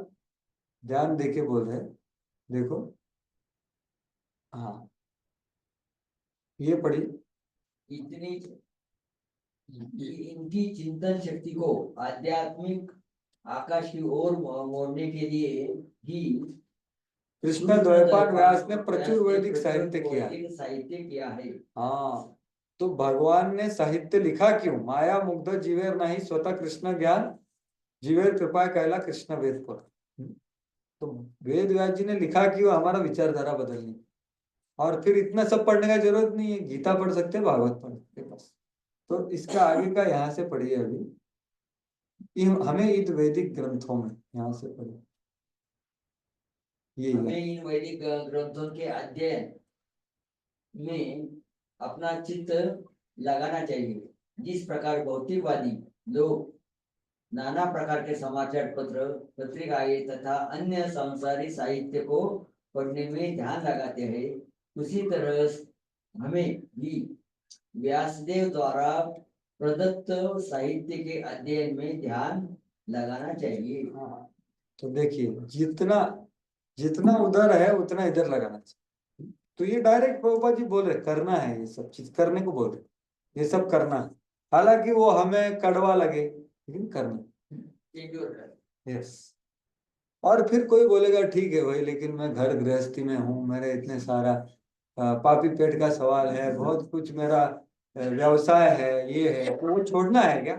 ध्यान देके बोल रहे, देखो, हाँ ये पढ़ी। इतनी इनकी चिंतन शक्ति को आध्यात्मिक आकाश की ओर मोड़ने के लिए ही कृष्ण द्वैपायन व्यास ने प्रचुर वैदिक साहित्य किया। साहित्य किया है। हाँ, तो भगवान ने साहित्य लिखा क्यों? माया मुग्ध जीवेर नहीं स्वतः कृष्ण ज्ञान, जीवेर कृपा कहला कृष्ण वेद पर। तो वेद व्यास जी ने लिखा क्यों? हमारा विचारधारा बदलनी। और फिर इतना सब पढ़ने का जरूरत नहीं है, गीता पढ़ सकते हैं, भागवत पढ़ सकते हैं, बस। तो इसका आगे का यहाँ से पढ़िए अभी, हमें इन वैदिक ग्रंथों में यहाँ से पढ़िए। ये हमें इन वैदिक ग्रंथों के अध्ययन में अपना चित्त लगाना चाहिए। जिस प्रकार भौतिकवादी लोग नाना प्रकार के समाचार पत्र, पत्रिकाएं तथा अन्य सांसारिक साहित्य को पढ़ने में ध्यान लगाते हैं, उसी तरह हमें भी व्यासदेव द्वारा प्रदत्त साहित्य के अध्ययन में ध्यान लगाना चाहिए। तो देखिए, जितना जितना उधर है उतना इधर लगाना चाहिए। तो ये डायरेक्ट प्रभुपाद जी बोल रहे करना है, ये सब चीज करने को बोल रहे, ये सब करना है। हालांकि वो हमें कड़वा लगे, लेकिन करना। यस। और फिर कोई बोलेगा ठीक है भाई, लेकिन मैं घर गृहस्थी में हूँ, मेरे इतने सारा पापी पेट का सवाल है, बहुत कुछ मेरा व्यवसाय है, ये है, तो वो छोड़ना है क्या?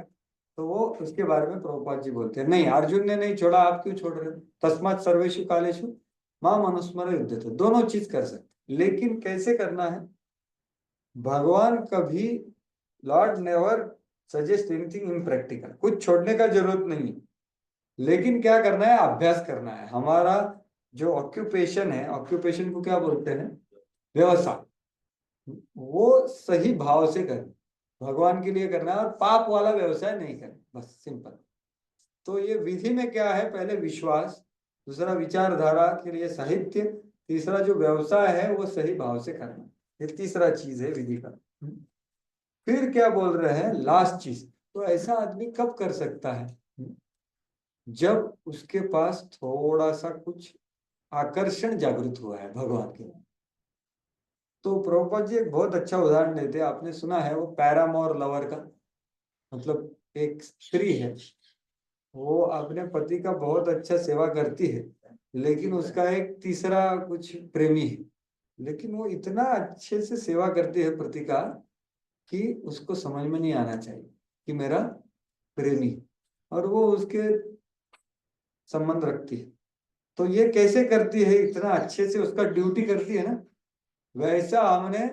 तो वो उसके बारे में प्रभुपाद जी बोलते हैं, नहीं, अर्जुन ने नहीं छोड़ा, आप क्यों छोड़ रहे हो? तस्मात् सर्वेषु कालेषु मां मनुस्मर युध्यते। दोनों चीज कर सकते, लेकिन कैसे करना है? भगवान कभी, Lord never suggest anything in practical, कुछ छोड़ने का जरूरत नहीं है। लेकिन क्या करना है? अभ्यास करना है। हमारा जो ऑक्यूपेशन है, ऑक्यूपेशन को क्या बोलते हैं? व्यवसाय। वो सही भाव से करना, भगवान के लिए करना है, और पाप वाला व्यवसाय नहीं करना, बस सिंपल। तो ये विधि में क्या है? पहले विश्वास, दूसरा विचारधारा के लिए साहित्य, तीसरा जो व्यवसाय है वो सही भाव से करना। ये तीसरा चीज है विधि का। फिर क्या बोल रहे हैं? लास्ट चीज। तो ऐसा आदमी कब कर सकता है? जब उसके पास थोड़ा सा कुछ आकर्षण जागृत हुआ है भगवान के। तो प्रभुपाद जी एक बहुत अच्छा उदाहरण देते हैं, आपने सुना है वो पैरामोर लवर का। मतलब एक स्त्री है, वो अपने पति का बहुत अच्छा सेवा करती है, लेकिन उसका एक तीसरा कुछ प्रेमी है, लेकिन वो इतना अच्छे से सेवा करती है पति का कि उसको समझ में नहीं आना चाहिए कि मेरा प्रेमी, और वो उसके संबंध रखती है। तो ये कैसे करती है, इतना अच्छे से उसका ड्यूटी करती है ना, वैसा हमने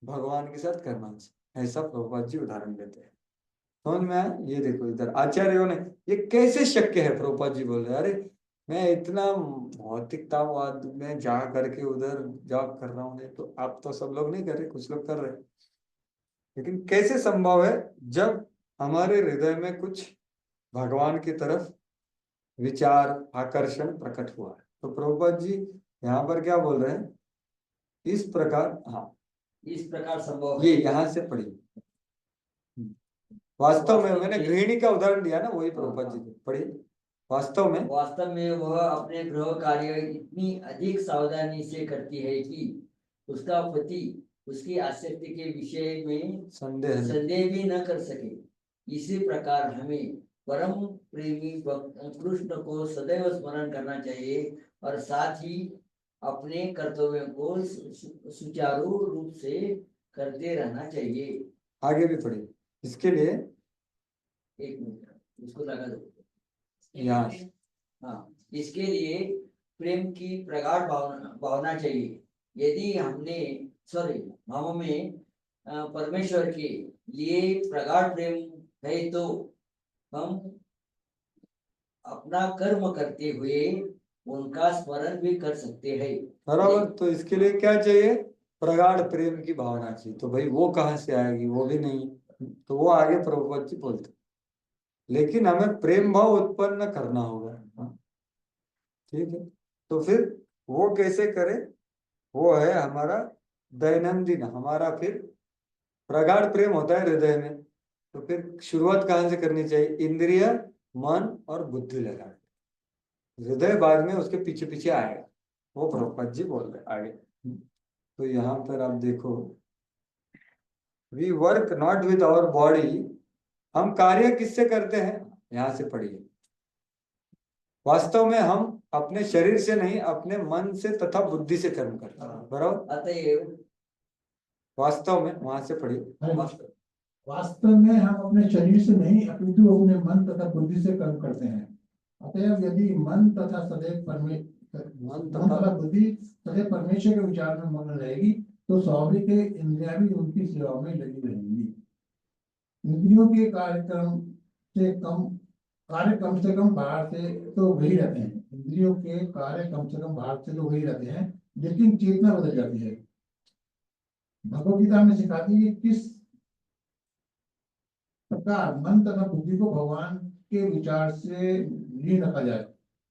भगवान के साथ करना चाहिए। ऐसा प्रभुपाद जी उदाहरण देते हैं। समझ में आया? ये देखो इधर आचार्यों ने, ये कैसे शक्य है, प्रभुपाद जी बोल रहे हैं, अरे मैं इतना भौतिकतावाद में जा करके उधर जॉब कर रहा हूँ, तो आप तो सब लोग नहीं कर रहे, कुछ लोग कर रहे हैं, लेकिन कैसे संभव है जब हमारे हृदय में कुछ भगवान की तरफ विचार आकर्षण प्रकट हुआ है। तो प्रभुपाद जी यहाँ पर क्या बोल रहे हैं, इस प्रकार, हाँ इस प्रकार संभव ये है। यहाँ से पढ़िए। वास्तव में मैंने गृहिणी का उदाहरण दिया ना, वही प्रभुपाद जी पढ़िए। वास्तव में वह अपने गृह कार्य इतनी अधिक सावधानी से करती है कि उसका पति उसकी आसक्ति के विषय में संदेह भी न कर सके। इसी प्रकार हमें परम प्रेमी कृष्ण को सदैव स्मरण करना चाहिए और साथ ही अपने कर्तव्यों को सुचारू रूप से करते रहना चाहिए। आगे भी पढ़िए। इसके लिए एक मिनट इसको लगा दो यहाँ, हाँ, इसके लिए प्रेम की प्रगाढ़ भावना चाहिए। यदि हम में परमेश्वर के लिए प्रगाढ़ प्रेम है तो हम अपना कर्म करते हुए उनका स्मरण भी कर सकते हैं। बराबर। तो इसके लिए क्या चाहिए, प्रगाढ़ प्रेम की भावना चाहिए। तो भाई वो कहाँ से आएगी, वो भी नहीं। तो वो आगे प्रभुपाद जी बोलते, लेकिन हमें प्रेम भाव उत्पन्न करना होगा। ठीक है, तो फिर वो कैसे करे, वो है हमारा दैनंदिन, हमारा फिर प्रगाढ़ प्रेम होता है हृदय में। तो फिर शुरुआत कहाँ से करनी चाहिए, इंद्रिय मन और बुद्धि लगा, हृदय बाद में उसके पीछे पीछे आएगा। वो प्रभुपाद जी बोल रहे आगे। तो यहाँ पर आप देखो, we work not with our body, हम कार्य किससे करते हैं, यहाँ से पढ़िए। वास्तव में हम अपने शरीर से नहीं, अपने मन से तथा बुद्धि से कर्म करते हैं। बराबर। अतएव वास्तव में, वहां से पढ़िए। वास्तव में हम अपने शरीर से नहीं अपितु अपने मन तथा बुद्धि से कर्म करते हैं। अतएव यदि मन तथा बुद्धि सदैव परमेश्वर के विचार में मग्न रहेगी तो स्वाभाविक इंद्रियां भी उनकी सेवा में लगी रहेंगी। इंद्रियों के कार्य कम से कम बाहर से तो वही रहते हैं, इंद्रियों के कार्य कम से कम बाहर से तो वही रहते हैं, लेकिन चेतना बदल जाती है। भगवद गीता में सिखाती है किस प्रकार मन तथा बुद्धि को भगवान के विचार से लीन रखा जाए।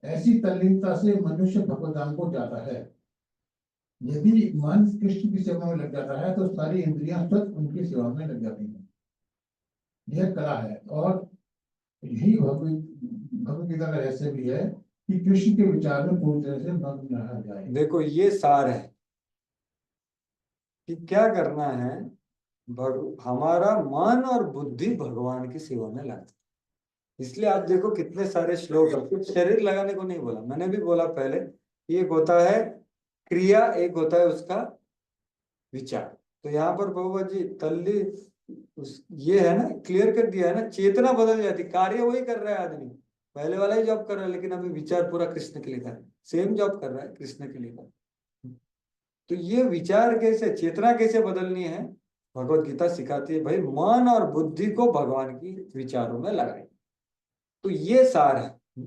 ऐसी तल्लीनता से मनुष्य भगवत धाम को जाता है। यदि मन कृष्ण की सेवा में लग जाता है तो सारी इंद्रियां स्वतः उनकी सेवा में लग जाती हैं। यह कला है, और यही भगवद गीता का रहस्य भी है कि कृष्ण के विचार में पूरी तरह से मग्न रहा जाए। देखो ये सार है कि क्या करना है, हमारा मन और बुद्धि भगवान की सेवा में लगती। इसलिए आप देखो कितने सारे श्लोक हैं, शरीर लगाने को नहीं बोला, मैंने भी बोला पहले, एक होता है क्रिया, एक होता है उसका विचार। तो यहाँ पर प्रभुपाद जी तल्ली ये है ना, क्लियर कर दिया है ना, चेतना बदल जाती, कार्य वही कर रहा है आदमी, पहले वाला ही जॉब कर रहा है, लेकिन अभी विचार पूरा कृष्ण के लिए कर रहा है, सेम जॉब कर रहा है, कृष्ण के लिए कर रहा है। तो ये विचार कैसे, चेतना कैसे बदलनी है, भगवत गीता सिखाती है, भाई मन और बुद्धि को भगवान की विचारों में लगाए। तो ये सार है,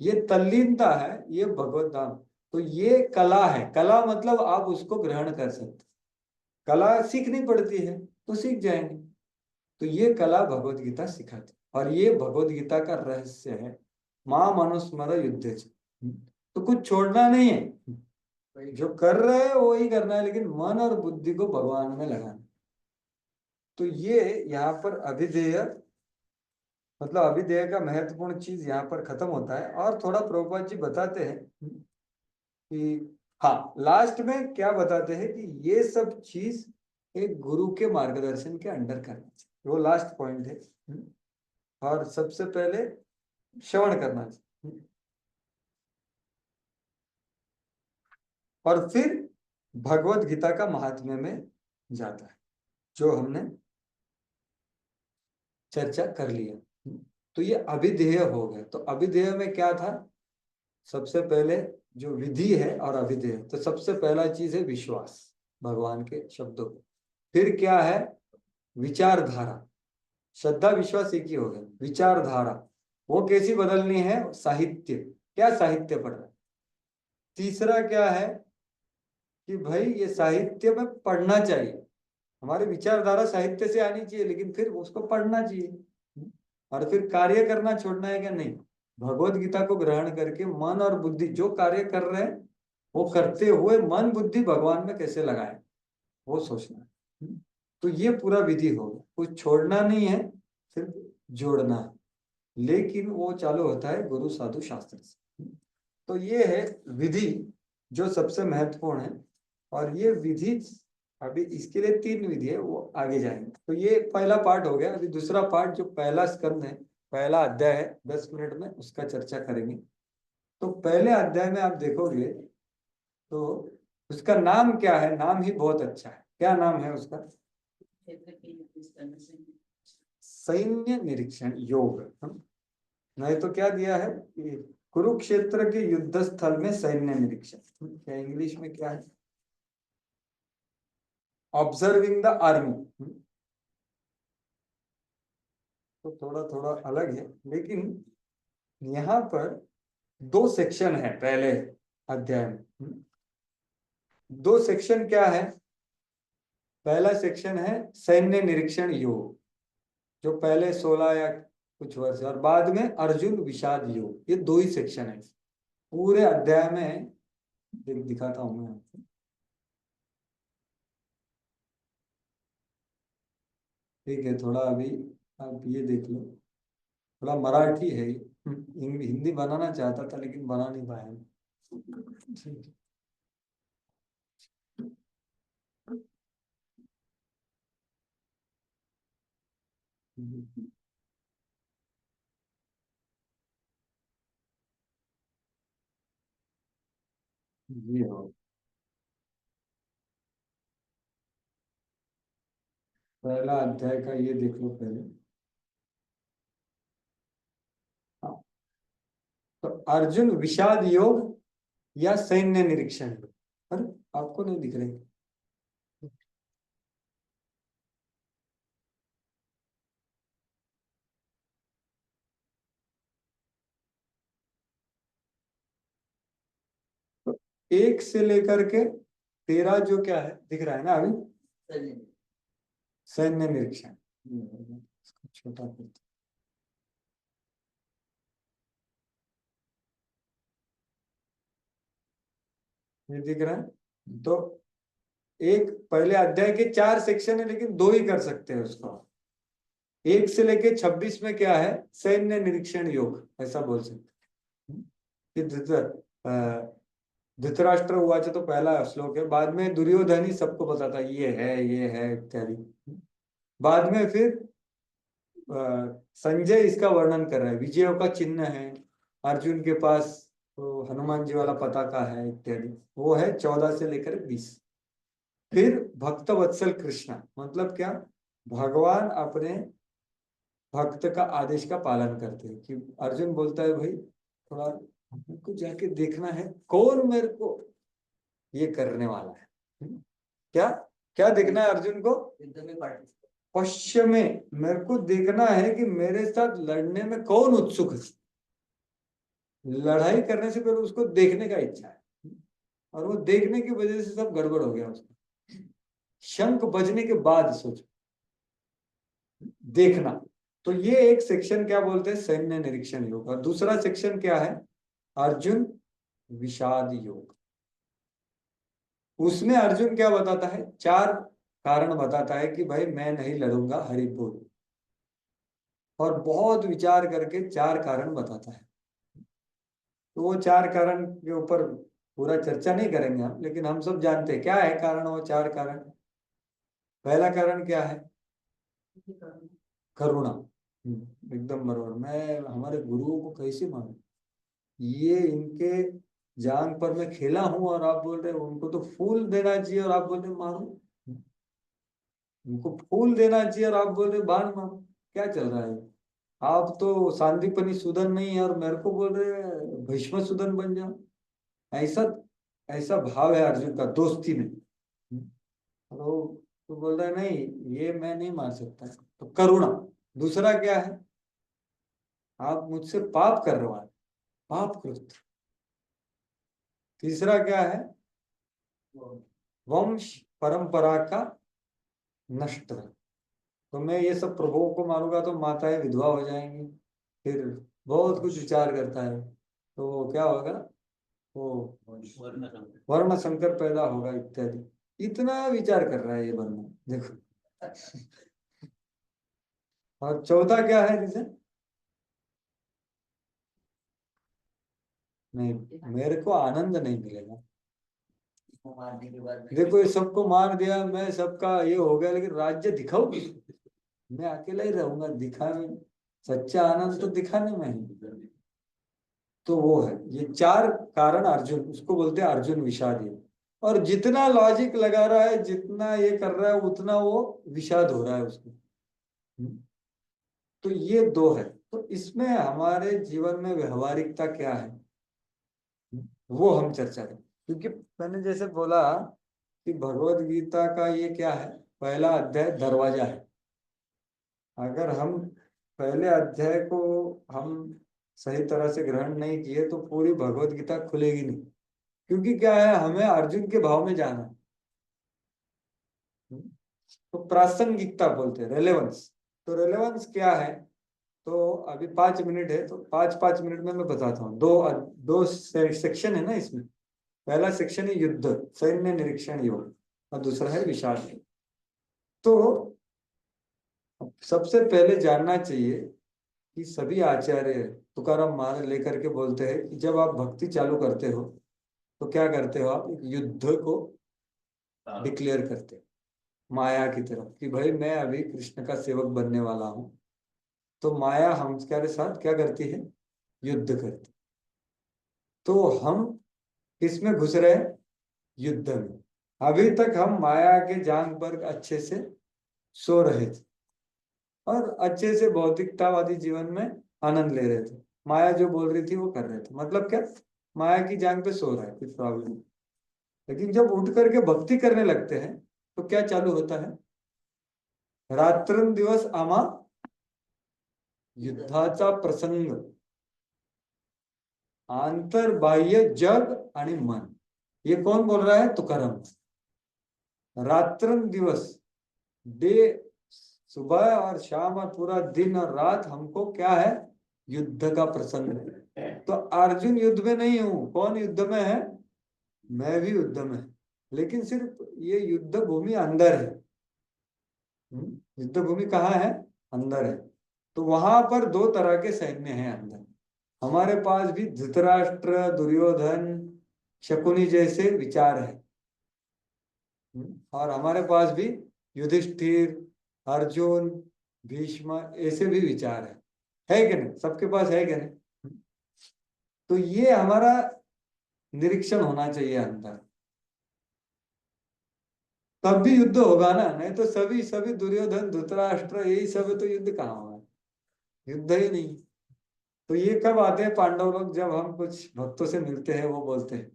ये तल्लीनता है, ये भगवत धाम। तो ये कला है, कला मतलब आप उसको ग्रहण कर सकते, कला सीखनी पड़ती है तो सीख जाएंगे। तो ये कला भगवत गीता सिखाती, और ये भगवत गीता का रहस्य है, मां मनुस्मर युद्धे। तो कुछ छोड़ना नहीं है, जो कर रहे हैं वो ही करना है, लेकिन मन और बुद्धि को भगवान में लगाना। तो ये यहाँ पर अभिधेय, मतलब अभिधेय का महत्वपूर्ण चीज यहाँ पर खत्म होता है। और थोड़ा प्रभुपाद जी बताते हैं कि हाँ, लास्ट में क्या बताते हैं कि ये सब चीज एक गुरु के मार्गदर्शन के अंडर करना चाहिए, वो लास्ट पॉइंट है। और सबसे पहले श्रवण करना चाहिए। और फिर भगवत गीता का महात्म्य में जाता है, जो हमने चर्चा कर लिया। तो ये अभिधेय हो गया। तो अभिधेय में क्या था? सबसे पहले जो विधि है और अभिधेय, तो सबसे पहला चीज है विश्वास भगवान के शब्दों को। फिर क्या है? विचारधारा। श्रद्धा विश्वास एक ही हो गया। विचारधारा वो कैसी बदलनी है? साहित्य, क्या साहित्य पढ़ रहा है। तीसरा क्या है कि भाई ये साहित्य में पढ़ना चाहिए, हमारी विचारधारा साहित्य से आनी चाहिए, लेकिन फिर उसको पढ़ना चाहिए। और फिर कार्य करना छोड़ना है क्या? नहीं, भगवत गीता को ग्रहण करके मन और बुद्धि जो कार्य कर रहे हैं वो करते हुए मन बुद्धि भगवान में कैसे लगाए वो सोचना है। तो ये पूरा विधि होगा, कुछ छोड़ना नहीं है, सिर्फ जोड़ना है। लेकिन वो चालू होता है गुरु साधु शास्त्र से। तो ये है विधि जो सबसे महत्वपूर्ण है। और ये विधि अभी इसके लिए 3 विधि है, वो आगे जाएंगे। तो ये पहला पार्ट हो गया। अभी दूसरा पार्ट जो पहला स्कंद है, पहला अध्याय है, 10 मिनट में उसका चर्चा करेंगे। तो पहले अध्याय में आप देखोगे तो उसका नाम क्या है? नाम ही बहुत अच्छा है। क्या नाम है उसका? सैन्य निरीक्षण योग। नहीं तो क्या दिया है? कुरुक्षेत्र के युद्ध स्थल में सैन्य निरीक्षण। क्या इंग्लिश में क्या है? Observing the army. तो थोड़ा थोड़ा अलग है, लेकिन यहाँ पर 2 सेक्शन है पहले अध्याय में। 2 सेक्शन क्या है? पहला सेक्शन है सैन्य निरीक्षण योग, जो पहले 16 या कुछ वर्ष, और बाद में अर्जुन विषाद योग। ये 2 ही सेक्शन है पूरे अध्याय में। दिखाता हूं मैं आपको। ठीक है, थोड़ा अभी आप ये देख लो। थोड़ा मराठी है, हिंदी बनाना चाहता था लेकिन बना नहीं पाया। ठीक है। जी हाँ, पहला अध्याय का ये देख लो पहले। हाँ, तो अर्जुन विषाद योग या सैन्य निरीक्षण योग। अरे आपको नहीं दिख रहे? तो 1 से लेकर के 13 जो क्या है दिख रहा है ना अभी? सैन्य निरीक्षण। छोटा करते, ये दिख रहा है। तो एक पहले अध्याय के 4 सेक्शन है, लेकिन 2 ही कर सकते हैं उसको। 1 से लेके 26 में क्या है? सैन्य निरीक्षण योग, ऐसा बोल सकते हैं। कि धृतराष्ट्र हुआ तो पहला श्लोक है। बाद में दुर्योधन ही सबको बताता ये है इत्यादि। बाद में फिर संजय इसका वर्णन कर रहा है, विजयों का चिन्ह है, अर्जुन के पास तो हनुमान जी वाला पताका है इत्यादि। वो है 14 से लेकर 20। फिर भक्त वत्सल कृष्ण, मतलब क्या? भगवान अपने भक्त का आदेश का पालन करते हैं। कि अर्जुन बोलता है भाई थोड़ा हमको जाके देखना है कौन मेरे को ये करने वाला है। क्या क्या देखना है अर्जुन को? पश्चिम में मेरे को देखना है कि मेरे साथ लड़ने में कौन उत्सुक है। लड़ाई करने से पहले उसको देखने का इच्छा है, और वो देखने की वजह से सब गड़बड़ हो गया उसका। शंख बजने के बाद सोचो देखना। तो ये एक सेक्शन क्या बोलते हैं? सैन्य निरीक्षण योग। और दूसरा सेक्शन क्या है? अर्जुन विषाद योग। उसमें अर्जुन क्या बताता है? 4 कारण बताता है कि भाई मैं नहीं लड़ूंगा, हरि बोल। और बहुत विचार करके 4 कारण बताता है। तो वो 4 कारण के ऊपर पूरा चर्चा नहीं करेंगे हम, लेकिन हम सब जानते हैं क्या है कारण। वो 4 कारण, पहला कारण क्या है? करुणा। एकदम बराबर। मैं हमारे गुरुओं को कैसे मानूं? ये इनके जांग पर मैं खेला हूं और आप बोल रहे हो उनको तो फूल देना चाहिए और आप बोल रहे मारो। उनको फूल देना चाहिए और आप बोल रहे बाण मारो। क्या चल रहा है? आप तो सांदीपनि सूदन नहीं है और मेरे को बोल रहे भीष्म सूदन बन जाओ। ऐसा ऐसा भाव है अर्जुन का दोस्ती में। तो बोल रहा है नहीं, ये मैं नहीं मार सकता। तो करुणा। दूसरा क्या है? आप मुझसे पाप कर रहे हो, पाप कृत। तीसरा क्या है? वंश परंपरा का नष्ट। तो मैं ये सब प्रभुओं को मारूंगा तो माताएं विधवा हो जाएंगी। फिर बहुत कुछ विचार करता है। तो वो क्या होगा? वो वर्ण संकर। वर्ण संकर पैदा होगा इत्यादि। इतना विचार कर रहा है ये बंदा, देखो। और चौथा क्या है जैसे? नहीं, मेरे को आनंद नहीं मिलेगा। इसको मारने के बाद देखो ये सबको मार दिया, मैं सबका ये हो गया, लेकिन राज्य दिखाओ किसको? मैं अकेला ही रहूंगा दिखाने में। सच्चा आनंद तो दिखाने में है। तो वो है, ये चार कारण अर्जुन, उसको बोलते हैं अर्जुन विषाद। और जितना लॉजिक लगा रहा है, जितना ये कर रहा है, उतना वो विषाद हो रहा है उसको। तो ये दो है। तो इसमें हमारे जीवन में व्यवहारिकता क्या है, वो हम चर्चा करें। क्योंकि मैंने जैसे बोला कि भगवत गीता का ये क्या है, पहला अध्याय दरवाजा है। अगर हम पहले अध्याय को हम सही तरह से ग्रहण नहीं किए तो पूरी भगवत गीता खुलेगी नहीं। क्योंकि क्या है, हमें अर्जुन के भाव में जाना है। तो प्रासंगिकता बोलते हैं, रेलेवेंस। तो रेलेवेंस क्या है? तो अभी 5 मिनट है, तो 5-5 मिनट में मैं बताता हूँ। दो सेक्शन है ना इसमें। पहला सेक्शन है युद्ध, सैन्य निरीक्षण योग, और दूसरा है विषाद योग। तो सबसे पहले जानना चाहिए कि सभी आचार्य तुकाराम महाराज लेकर के बोलते हैं कि जब आप भक्ति चालू करते हो तो क्या करते हो? आप एक युद्ध को डिक्लेयर करते हो माया की तरफ कि भाई मैं अभी कृष्ण का सेवक बनने वाला हूं। तो माया हमारे साथ क्या करती है? युद्ध करती। तो हम किसमें घुस रहे हैं? युद्ध में। अभी तक हम माया के जांग पर अच्छे से सो रहे थे और अच्छे से भौतिकतावादी जीवन में आनंद ले रहे थे। माया जो बोल रही थी वो कर रहे थे। मतलब क्या? माया की जांग पे सो रहा है, कुछ प्रॉब्लम नहीं। लेकिन जब उठ करके भक्ति करने लगते हैं तो क्या चालू होता है? रात्रंदिवस आम्हा युद्धाचा प्रसंग, आंतरबाह्य जग आणि मन। ये कौन बोल रहा है? तुकाराम। रात्रंदिवस, डे, सुबह और शाम और पूरा दिन और रात हमको क्या है? युद्ध का प्रसंग है। तो अर्जुन युद्ध में नहीं हूं। कौन युद्ध में है? मैं भी युद्ध में। लेकिन सिर्फ ये युद्ध भूमि अंदर है। युद्ध भूमि कहाँ है? अंदर है। तो वहां पर दो तरह के सैन्य हैं अंदर। हमारे पास भी धृतराष्ट्र, दुर्योधन, शकुनी जैसे विचार है। और हमारे पास भी युधिष्ठिर, अर्जुन, भीष्म ऐसे भी विचार है कि नहीं? सबके पास है कि नहीं? तो ये हमारा निरीक्षण होना चाहिए अंदर, तब भी युद्ध होगा ना। नहीं तो सभी सभी दुर्योधन, धृतराष्ट्र यही सब है, तो युद्ध कहाँ होगा? युद्ध ही नहीं। तो ये कब आते हैं पांडव लोग? जब हम कुछ भक्तों से मिलते हैं, वो बोलते हैं,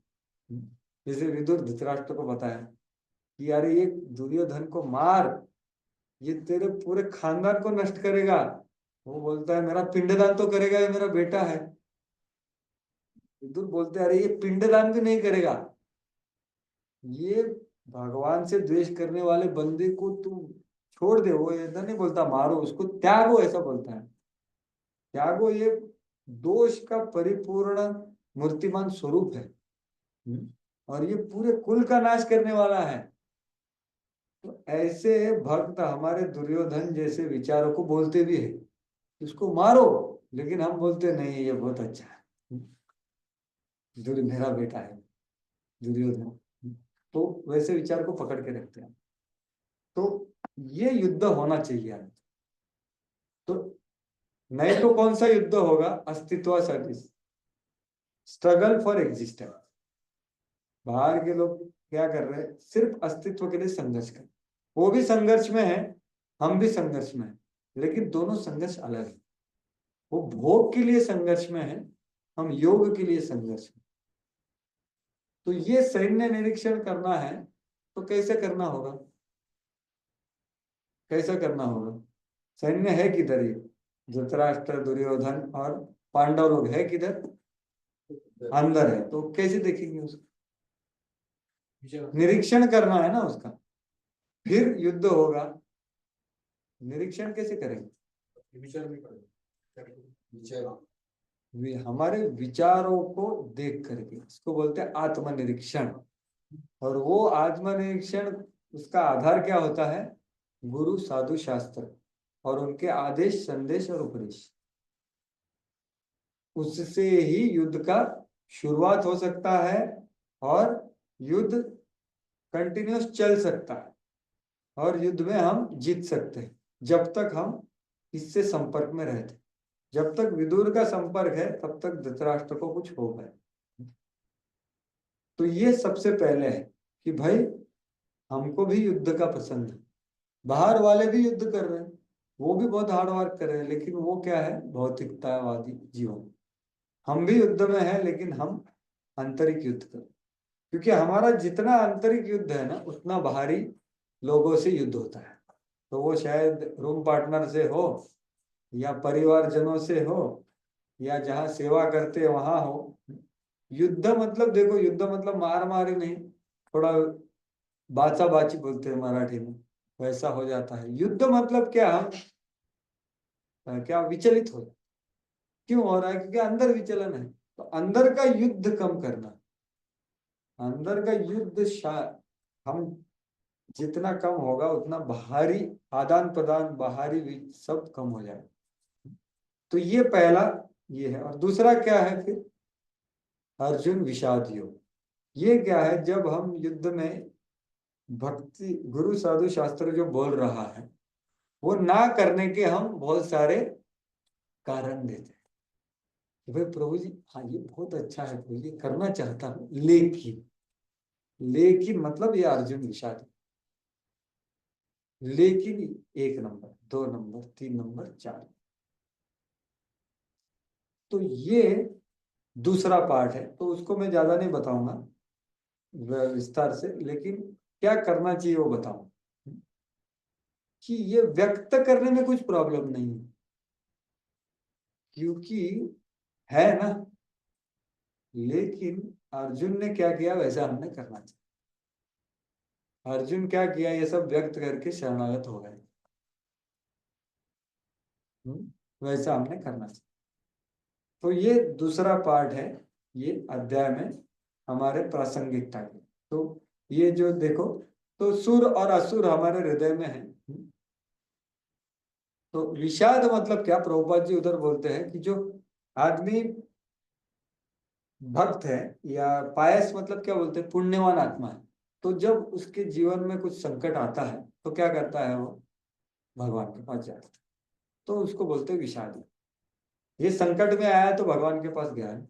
जैसे विदुर धृतराष्ट्र को बताया कि यार ये दुर्योधन को मार, ये तेरे पूरे खानदान को नष्ट करेगा। वो बोलता है मेरा पिंडदान तो करेगा, ये मेरा बेटा है। विदुर बोलते हैं अरे ये पिंडदान भी नहीं करेगा, ये भगवान से द्वेष करने वाले बंदे को तू छोड़ दे। वो ऐसा नहीं बोलता मारो उसको, त्यागो ऐसा बोलता है। त्यागो ये दोष का परिपूर्ण मूर्तिमान स्वरूप है। और ये पूरे कुल का नाश करने वाला है। तो ऐसे भक्त हमारे दुर्योधन जैसे विचारों को बोलते भी है इसको मारो, लेकिन हम बोलते नहीं ये बहुत अच्छा है, मेरा बेटा है दुर्योधन। तो वैसे विचार को पकड़ के रखते हैं। तो ये युद्ध होना चाहिए। तो नहीं तो कौन सा युद्ध होगा? अस्तित्वासाठी, स्ट्रगल फॉर एग्जिस्टेंस। बाहर के लोग क्या कर रहे हैं? सिर्फ अस्तित्व के लिए संघर्ष कर, वो भी संघर्ष में है, हम भी संघर्ष में है, लेकिन दोनों संघर्ष अलग है। वो भोग के लिए संघर्ष में है, हम योग के लिए संघर्ष में। तो ये सैन्य निरीक्षण करना है तो कैसे करना होगा? कैसे करना होगा? सैन्य है किधर? ये धृतराष्ट्र, दुर्योधन और पांडव लोग है किधर? अंदर है। तो कैसे देखेंगे उसको? निरीक्षण करना है ना उसका, फिर युद्ध होगा। निरीक्षण कैसे करेंगे? विचार नहीं करेंगे, हमारे विचारों को देख करके, इसको बोलते हैं आत्मनिरीक्षण। और वो आत्मनिरीक्षण, उसका आधार क्या होता है? गुरु, साधु, शास्त्र और उनके आदेश, संदेश और उपदेश। उससे ही युद्ध का शुरुआत हो सकता है और युद्ध कंटिन्यूस चल सकता है और युद्ध में हम जीत सकते हैं, जब तक हम इससे संपर्क में रहते। जब तक विदुर का संपर्क है तब तक धृतराष्ट्र को कुछ होगा। तो ये सबसे पहले है कि भाई हमको भी युद्ध का पसंद है। बाहर वाले भी युद्ध कर रहे हैं, वो भी बहुत हार्ड वर्क कर रहे हैं, लेकिन वो क्या है? भौतिकतावादी जीवन। हम भी युद्ध में है, लेकिन हम आंतरिक युद्ध कर, क्योंकि हमारा जितना आंतरिक युद्ध है ना, उतना बाहरी लोगों से युद्ध होता है। तो वो शायद रूम पार्टनर से हो या परिवारजनों से हो या जहाँ सेवा करते वहां हो। युद्ध मतलब देखो, युद्ध मतलब मार मारी नहीं, थोड़ा बाचा बाची बोलते हैं मराठी में, वैसा हो जाता है। युद्ध मतलब क्या? हम क्या विचलित हो, क्यों हो रहा है? क्योंकि अंदर विचलन है। तो अंदर का युद्ध कम करना, अंदर का युद्ध हम जितना कम होगा उतना बाहरी आदान प्रदान, बाहरी सब कम हो जाएगा। तो ये पहला ये है। और दूसरा क्या है फिर? अर्जुन विषाद योग। ये क्या है? जब हम युद्ध में भक्ति, गुरु, साधु, शास्त्र जो बोल रहा है वो ना करने के हम बहुत सारे कारण देते हैं कि भाई प्रभु जी, हाँ ये बहुत अच्छा है, प्रभु ये करना चाहता हूँ, लेकिन मतलब ये अर्जुन विषाद। लेकिन 1 नंबर, 2 नंबर, 3 नंबर, 4। तो ये दूसरा पार्ट है, तो उसको मैं ज्यादा नहीं बताऊंगा विस्तार से, लेकिन क्या करना चाहिए वो बताऊं कि ये व्यक्त करने में कुछ प्रॉब्लम नहीं है, क्योंकि है ना। लेकिन अर्जुन ने क्या किया वैसा हमने करना चाहिए। अर्जुन क्या किया? ये सब व्यक्त करके शरणागत हो गए। वैसा हमने करना चाहिए। तो ये दूसरा पार्ट है ये अध्याय में हमारे प्रासंगिकता के। तो ये जो देखो, तो सुर और असुर हमारे हृदय में है। तो विषाद मतलब क्या? प्रभुपाद जी उधर बोलते हैं कि जो आदमी भक्त है या पायस मतलब क्या बोलते हैं? पुण्यवान आत्मा है। तो जब उसके जीवन में कुछ संकट आता है तो क्या करता है? वो भगवान के पास जाता है। तो उसको बोलते हैं विषाद। ये संकट में आया तो भगवान के पास गया है।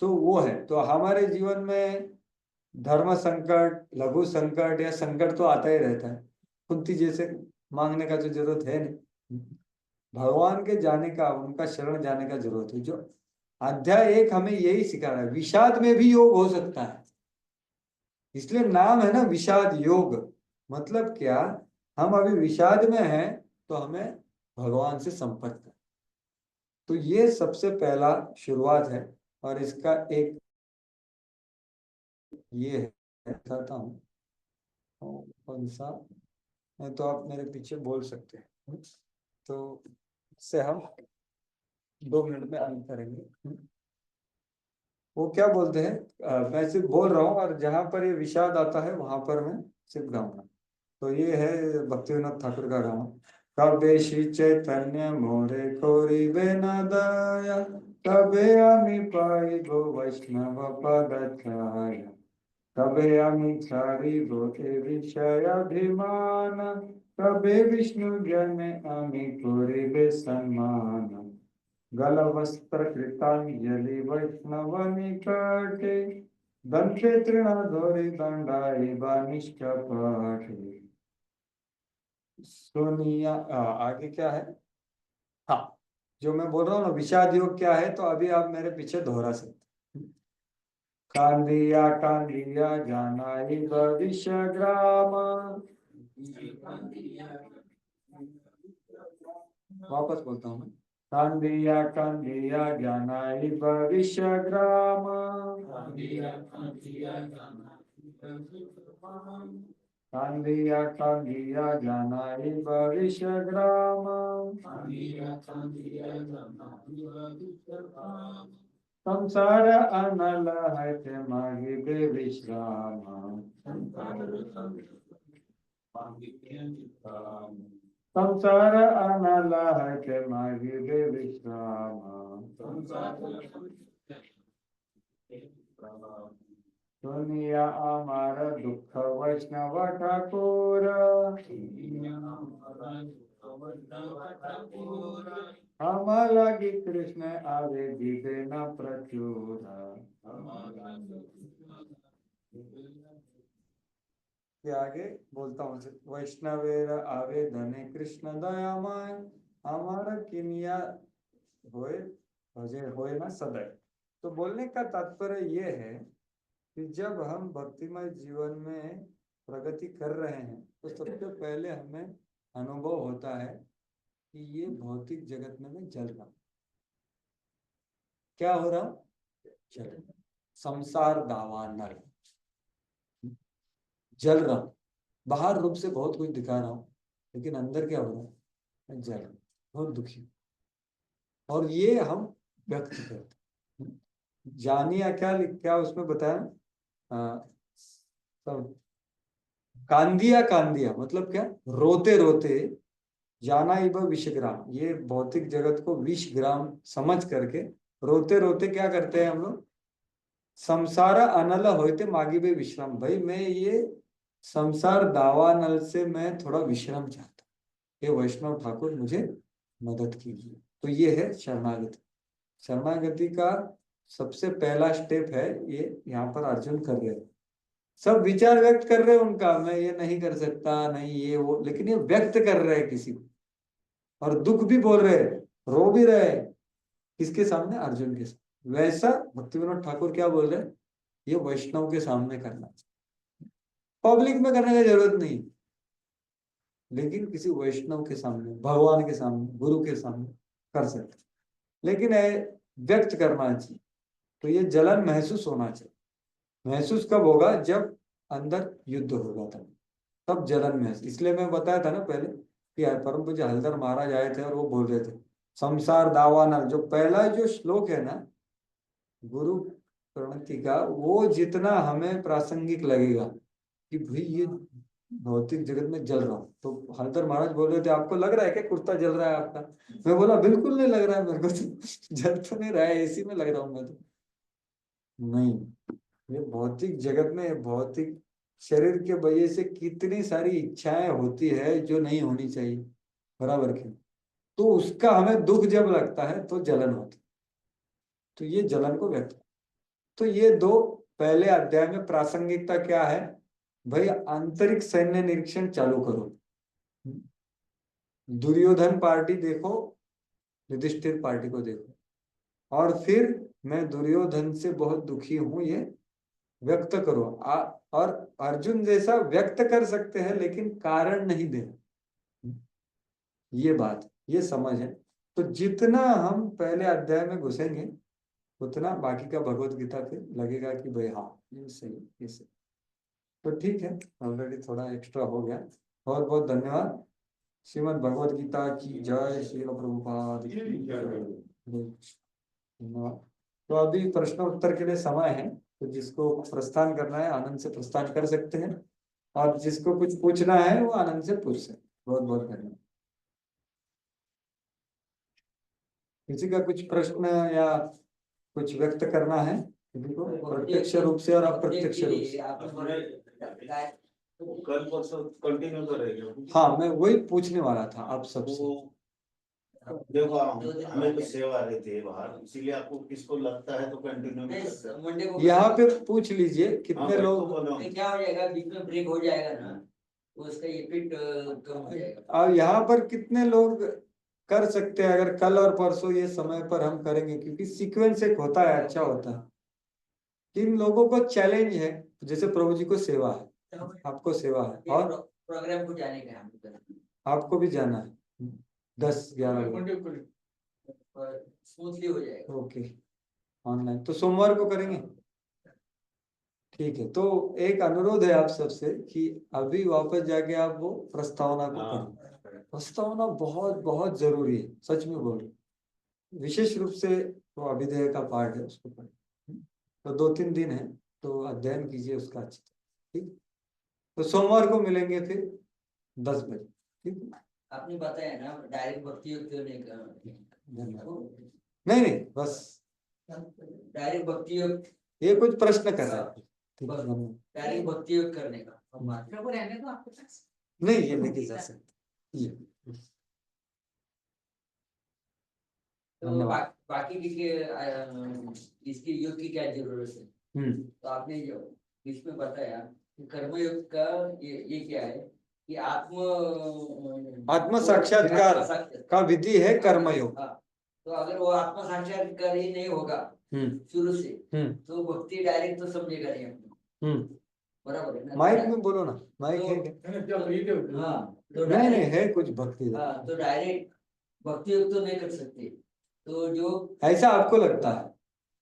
तो वो है। तो हमारे जीवन में धर्म संकट, लघु संकट या संकट तो आता ही रहता है। कुंती जैसे मांगने का जो जरूरत है नहीं, भगवान के जाने का, उनका शरण जाने का जरूरत है। जो अध्याय 1 हमें यही सिखा रहा है, विषाद में भी योग हो सकता है। इसलिए नाम है ना विषाद योग। मतलब क्या? हम अभी विषाद में हैं तो हमें भगवान से संपर्क करना। तो ये सबसे पहला शुरुआत है। और इसका एक ये है, बताता हूँ कौन सा, नहीं तो आप मेरे पीछे बोल सकते हैं, तो इससे हम 2 मिनट में अंत करेंगे। वो क्या बोलते हैं, मैं सिर्फ बोल रहा हूँ और जहां पर ये विषाद आता है वहां पर मैं सिर्फ गाऊंगा। तो ये है भक्तिविनोद ठाकुर का गाना। कबे श्री चैतन्य मोरे कोरी बेना दया, कबे আমি পাইব বৈষ্ণব পদ ছায়া, कबे আমি ছাড়িব এ বিষয়াভিমান, तबे विष्णु जन आमी कोरिबे सम्मान गल वस्त्र कृतांजलि वैष्णव निकटे दंडे तृणाधोरि दंडाई बानिष्ठपाठे। सोनिया आगे क्या है? हाँ, जो मैं बोल रहा हूँ ना विषाद योग क्या है, तो अभी आप मेरे पीछे दोहरा सकते। कांदिया जानाई भविष्य ग्राम, वापस बोलता हूँ मैं। कांदिया जानाई भविष्य ग्राम, कांदिया जानाई भविष्य ग्राम, संसार अनल है ते मागी बे विश्राम, संसार अनल है ते मागी बे विश्राम, दुनिया अमर दुख वैष्णव ठाकुर, हम लगी कृष्ण आवे दीदे न प्रचुर। के आगे बोलता हूँ, वैष्णवेर आवे धने कृष्ण दयामय, हमारा किनिया होए भजे होए ना सदैव। तो बोलने का तात्पर्य ये है कि जब हम भक्तिमय जीवन में प्रगति कर रहे हैं तो सबसे पहले हमें अनुभव होता है कि ये भौतिक जगत में मैं जल रहा हूं। क्या हो रहा हूं? जल रहा हूं। संसार दावानल, जल रहा हूं। बाहर रूप से बहुत कुछ दिखा रहा हूं, लेकिन अंदर क्या हो रहा है? मैं जल रहा हूं, बहुत दुखी हूं। और ये हम व्यक्त करते हैं। जानिया क्या क्या उसमें बताया? सब कांदिया मतलब क्या? रोते रोते जाना इब विषग्राम, ये भौतिक जगत को विष ग्राम समझ करके रोते रोते क्या करते हैं हम लोग? संसार अनल होते मागी बे विश्राम। भाई मैं ये संसार दावा नल से मैं थोड़ा विश्राम चाहता हूँ, ये वैष्णव ठाकुर मुझे मदद कीजिए। तो ये है शरणागति। शरणागति का सबसे पहला स्टेप है ये, यहाँ पर अर्जुन कर रहे हैं। सब विचार व्यक्त कर रहे हैं उनका, मैं ये नहीं कर सकता, नहीं ये वो, लेकिन ये व्यक्त कर रहे हैं किसी को, और दुख भी बोल रहे हैं, रो भी रहे हैं। किसके सामने? अर्जुन के सामने। वैसा भक्ति विनोद ठाकुर क्या बोल रहे हैं? ये वैष्णव के सामने करना चाहिए, पब्लिक में करने की जरूरत नहीं, लेकिन किसी वैष्णव के सामने, भगवान के सामने, गुरु के सामने कर सकते, लेकिन व्यक्त करना चाहिए। तो ये जलन महसूस होना चाहिए। महसूस कब होगा? जब अंदर युद्ध होगा, तब जलन महसूस। इसलिए मैं बताया था ना पहले कि परम पूज्य हलधर महाराज आए थे और वो बोल रहे थे संसार दावानल। जो पहला जो श्लोक है ना गुरु प्रणति का, वो जितना हमें प्रासंगिक लगेगा कि भाई ये भौतिक जगत में जल रहा हूँ, तो हलधर महाराज बोल रहे थे आपको लग रहा है क्या कुर्ता जल रहा है आपका? मैं बोला बिल्कुल नहीं लग रहा है मेरे को, तो जल तो नहीं रहा है, एसी में लग रहा हूँ मैं तो। नहीं, ये भौतिक जगत में भौतिक शरीर के वजह से कितनी सारी इच्छाएं होती है जो नहीं होनी चाहिए, बराबर की। तो उसका हमें दुख जब लगता है तो जलन होती, तो ये जलन को व्यक्त। तो ये दो पहले अध्याय में प्रासंगिकता क्या है? भाई आंतरिक सैन्य निरीक्षण चालू करो, दुर्योधन पार्टी देखो, युधिष्ठिर पार्टी को देखो, और फिर मैं दुर्योधन से बहुत दुखी हूं ये व्यक्त करो। और अर्जुन जैसा व्यक्त कर सकते हैं लेकिन कारण नहीं देना, ये बात, ये समझ है। तो जितना हम पहले अध्याय में घुसेंगे उतना बाकी का भगवत गीता फिर लगेगा कि भाई हाँ ये सही, ये सही। तो ठीक है, ऑलरेडी थोड़ा एक्स्ट्रा हो गया। बहुत बहुत धन्यवाद। श्रीमद् भगवत गीता की जय, श्री प्रभुपाद की जय। धन्यवाद। तो अभी प्रश्न उत्तर के लिए समय है, तो जिसको प्रस्थान करना है आनंद से प्रस्थान कर सकते हैं, और जिसको कुछ पूछना है वो आनंद से पूछ सकते। बहुत बहुत धन्यवाद। किसी का कुछ प्रश्न या कुछ व्यक्त करना है किसी को, प्रत्यक्ष रूप से और अप्रत्यक्ष रूप से? कल परसों कंटिन्यू करेंगे। हाँ, मैं वही पूछने वाला था आप सबसे। वो देखो हमें तो सेवा रहती है बाहर, इसीलिए आपको किसको लगता है तो कंटिन्यू नहीं करते। मंडे को यहाँ पे पूछ लीजिए हाँ, कितने भाई, तो लोग। बोलो। क्या हो जाएगा, बीच में ब्रेक हो जाएगा ना, तो उसका इफेक्ट कम हो जाएगा। और यहाँ पर कितने लोग कर सकते हैं अगर कल और परसों ये समय पर हम करेंगे, क्योंकि सीक्वेंस एक होता है, अच्छा होता है। किन लोगों को चैलेंज है, जैसे प्रभु जी को सेवा है, आपको सेवा है, और प्रोग्राम को जाने का हम लोग आपको भी जाना है 10-11 बजे। स्मूथली हो जाएगा। ओके, ऑनलाइन तो सोमवार को करेंगे। ठीक है, तो एक अनुरोध है आप सबसे कि अभी वापस जाके आप वो प्रस्तावना को पढ़ें। प्रस्तावना बहुत बहुत जरूरी है, सच में बोल रही हूं। विशेष रूप से वो अभिधेय का पार्ट है, उसको पढ़ें। तो 2-3 दिन है, तो अध्ययन कीजिए उसका अच्छी तरह। ठीक, तो सोमवार को मिलेंगे फिर 10 बजे। ठीक, आपने बताया ना डायरेक्ट भक्ति योग क्यों नहीं करना। धन्यवाद। नहीं नहीं, बस डायरेक्ट भक्ति योग, ये कुछ प्रश्न कर रहा है। ठीक है, धन्यवाद। डायरेक्ट भक्ति योग करने का हम बात प्रभु रहने दो आपके पास। नहीं, ये नहीं जा सकते ये। तो धन्यवाद। बाकी इसकी योग की क्या जरूरत है। तो आपने जो इसमें बताया कि कर्मयोग का ये क्या है कि आत्म साक्षात्कार का विधि है कर्मयोग। तो अगर वो आत्म साक्षात्कार ही नहीं होगा शुरू से, तो भक्ति डायरेक्ट तो समझेगा नहीं अपने। बराबर है ना। माइक में बोलो ना, माइक है क्या? हाँ, तो नहीं नहीं है कुछ भक्ति। हाँ, तो डायरेक्ट भक्ति योग तो नहीं कर सकते। तो जो ऐसा आपको लगता है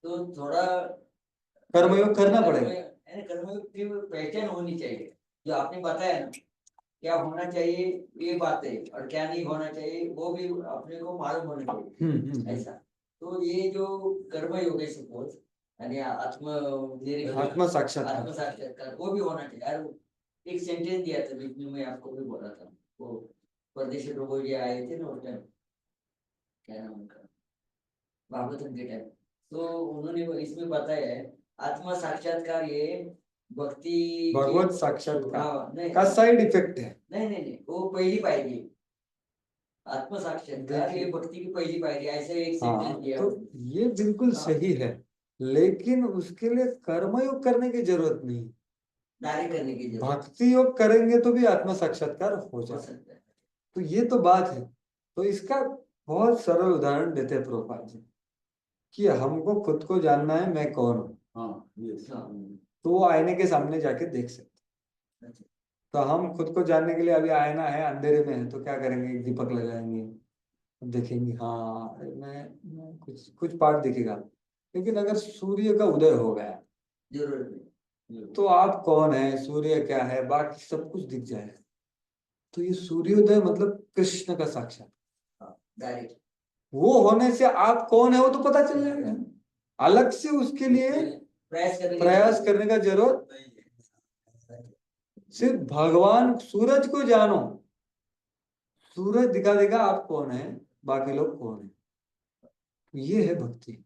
तो थोड़ा कर्मयोग करना पड़ेगा। कर्मयोग की पहचान होनी चाहिए, जो आपने बताया ना क्या होना चाहिए ये बात है, और क्या नहीं होना चाहिए वो भी अपने को मालूम होना चाहिए। ऐसा तो ये जो कर्मयोग है सपोज, यानी आत्म साक्षात्कार वो भी होना चाहिए। यार एक सेंटेंस दिया था बीच में, मैं आपको भी बोला था, वो परदेशी प्रभु जी आए थे ना उस टाइम, क्या नाम उनका, भागवतम के टाइम, तो उन्होंने इसमें बताया है आत्मा साक्षात्कार ये भक्ति भगवत साक्षात्कार का साइड इफेक्ट है। नहीं, वो पहली पायरी है। आत्म साक्षात्कार ये भक्ति की पहली पायरी, ऐसे एक सेंटेंस दिया। तो ये बिल्कुल सही है, लेकिन उसके लिए कर्मयोग करने की जरूरत नहीं, डायरेक्ट करने की जरूरत। भक्ति योग करेंगे तो भी आत्म साक्षात्कार हो सकता है। तो ये तो बात है। तो इसका बहुत सरल उदाहरण देते हैं प्रभुपाद जी कि हमको खुद को जानना है मैं कौन हूँ। तो वो आईने के सामने जाके देख सकते। तो हम खुद को जानने के लिए अभी आईना है अंधेरे में है, तो क्या करेंगे, एक दीपक लगाएंगे, देखेंगे हाँ मैं कुछ पार्ट दिखेगा। लेकिन अगर सूर्य का उदय हो गया जरूरत तो आप कौन है, सूर्य क्या है, बाकी सब कुछ दिख जाएगा। तो ये सूर्योदय मतलब कृष्ण का साक्षात डायरेक्ट, वो होने से आप कौन है वो तो पता चल जाएगा। अलग से उसके लिए प्रयास करने का जरूरत नहीं है। सिर्फ भगवान सूरज को जानो, सूरज दिखा देगा आप कौन है, बाकी लोग कौन है। ये है भक्ति।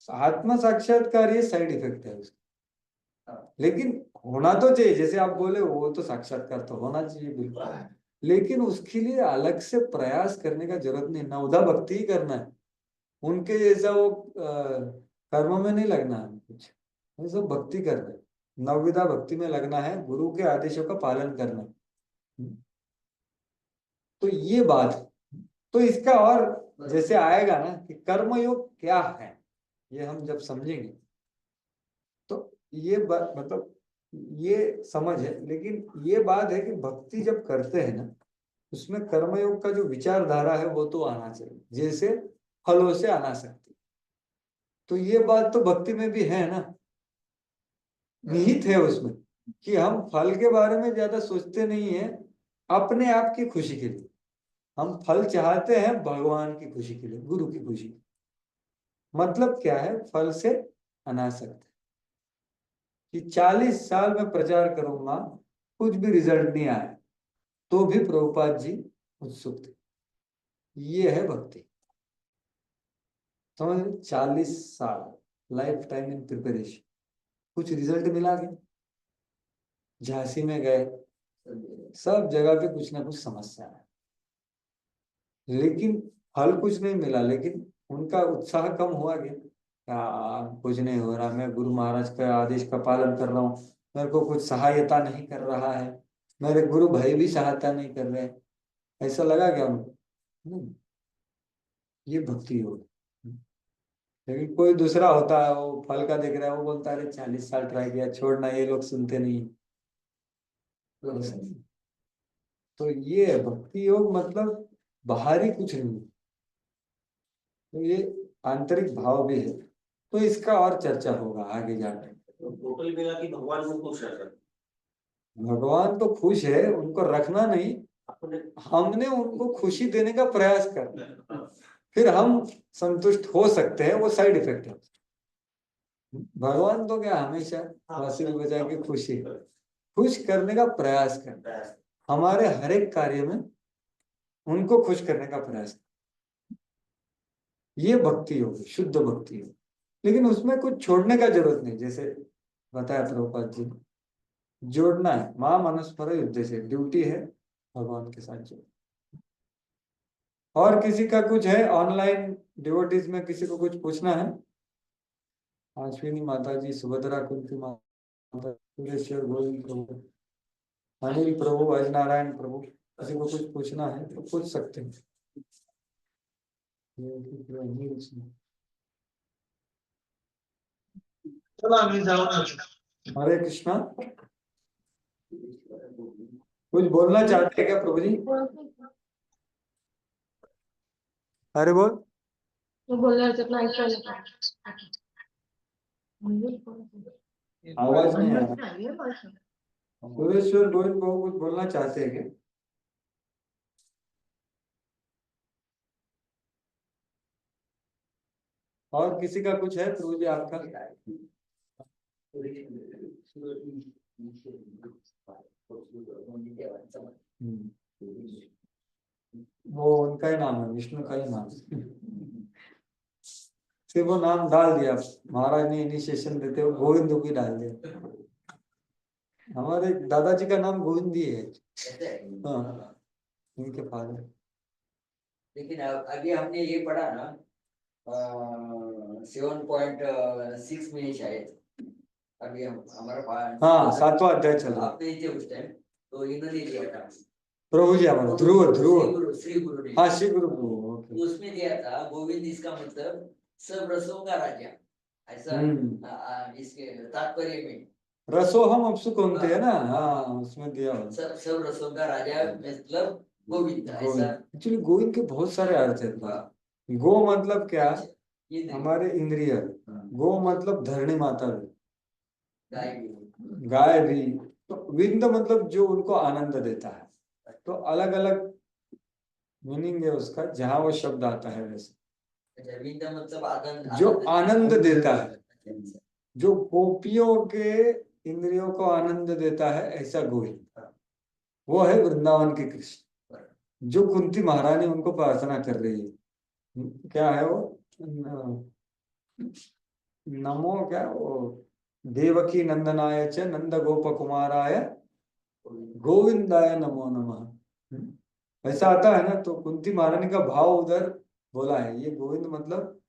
आत्म साक्षात्कार ये साइड इफेक्ट है उसका, लेकिन होना तो चाहिए। जैसे आप बोले वो तो साक्षात्कार तो होना चाहिए बिल्कुल, लेकिन उसके लिए अलग से प्रयास करने का जरूरत नहीं। नवधा भक्ति ही करना है, उनके जैसा वो कर्म में नहीं लगना है कुछ, वो सब भक्ति करना है। नवविधा भक्ति में लगना है, गुरु के आदेशों का पालन करना है। तो ये बात है। तो इसका और जैसे आएगा ना कि कर्मयोग क्या है, ये हम जब समझेंगे तो ये मतलब ये समझ है। लेकिन ये बात है कि भक्ति जब करते हैं ना, उसमें कर्मयोग का जो विचारधारा है वो तो आना चाहिए, जैसे फलों से आना सकती। तो ये बात तो भक्ति में भी है ना, निहित है उसमें, कि हम फल के बारे में ज्यादा सोचते नहीं है अपने आप की खुशी के लिए। हम फल चाहते हैं भगवान की खुशी के लिए, गुरु की खुशी के लिए। मतलब क्या है, फल से अनासक्त कि 40 साल में प्रचार करूंगा, कुछ भी रिजल्ट नहीं आया तो भी प्रभुपाद जी उत्सुक थे। ये है भक्ति, समझ रहे? 40 साल लाइफ टाइम इन प्रिपरेशन, कुछ रिजल्ट मिला क्या? झांसी में गए, सब जगह पे कुछ ना कुछ समस्या है, लेकिन फल कुछ नहीं मिला, लेकिन उनका उत्साह कम हुआ गया। कुछ नहीं हो रहा, मैं गुरु महाराज के आदेश का पालन कर रहा हूँ, मेरे को कुछ सहायता नहीं कर रहा है, मेरे गुरु भाई भी सहायता नहीं कर रहे, ऐसा लगा क्या उनको? नहीं, ये भक्ति होगी। लेकिन कोई दूसरा होता है, वो फल का देख रहा है, वो बोलता है अरे 40 साल ट्राई किया, छोड़ना, ये लोग सुनते नहीं। तो ये है भक्ति योग, मतलब बाहरी कुछ नहीं, तो ये आंतरिक भाव भी है। तो इसका और चर्चा होगा आगे जाकर। तो टोटल मिला कि भगवान को खुश है सर। भगवान तो खुश है, उनको रखना नहीं, अपने हमने उनको खुशी देने का प्रयास करना है, फिर हम संतुष्ट हो सकते हैं, वो साइड इफेक्ट है। भगवान तो क्या हमेशा बांसुरी बजा के खुश करने का प्रयास करता है, हमारे हर एक कार्य में उनको खुश करने का प्रयास। ये भक्ति होगी, शुद्ध भक्ति होगी, लेकिन उसमें कुछ छोड़ने का जरूरत नहीं। जैसे बताया प्रभुपाद जी, जोड़ना है, मां मनस्मर युद्ध से, ड्यूटी है भगवान के साथ जोड़। और किसी का कुछ है ऑनलाइन डिवोटीज में, किसी को कुछ पूछना है? अश्विनी माता जी, सुभद्रा कुंती माता, सुरेश्वर गोविंद प्रभु, अनिल प्रभु, अज नारायण प्रभु, किसी को कुछ पूछना है तो पूछ सकते हैं। हरे कृष्णा। कुछ बोलना चाहते हैं क्या प्रभु जी? अरे बोल। आवाज नहीं आ रहा। सुरेश्वर गोविंद प्रभु कुछ बोलना चाहते हैं क्या? और किसी का कुछ है प्रभु जी आपका? वो उनका ही नाम है, विष्णु का ही नाम। सिर्फ वो नाम डाल दिया महाराज ने, इनिशिएशन देते हुए गोविंद भी डाल दिया। हमारे दादाजी का नाम गोविंद ही है। हाँ, उनके फादर। लेकिन अभी हमने ये पढ़ा ना 7.6 में शायद, अभी हम हमारा हाँ 7वां अध्याय चल रहा है। आपने थे उस टाइम, तो इन्होंने दिया था प्रभु जी हमारा ध्रुव श्री गुरु ने। हाँ श्री गुरु ओके। उसमें दिया था गोविंद, इसका मतलब सब रसों का राजा, ऐसा इसके तात्पर्य में। रसोहम अपसुकंते है ना, हाँ उसमें दिया हुआ। सब रसों का राजा मतलब गोविंद, ऐसा। एक्चुअली गोविंद के बहुत सारे अर्थ है। गो मतलब क्या? ये हमारे इंद्रिय। गो मतलब धरणी माता भी, गाय भी। गाय भी। तो विंद मतलब जो उनको आनंद देता है। तो अलग अलग मीनिंग है उसका, जहाँ वो शब्द आता है वैसे। विंद मतलब आनंद, जो आनंद देता है, जो गोपियों के इंद्रियों को आनंद देता है, ऐसा गोविंद वो है वृंदावन के कृष्ण, जो कुंती महारानी उनको प्रार्थना कर रही है। क्या है वो? नमो क्या वो, देवकी नंदनाय च नंद गोप कुमाराय गोविंदाय नमो नमः, ऐसा आता है ना। तो कुंती महारानी का भाव उधर बोला है। ये गोविंद मतलब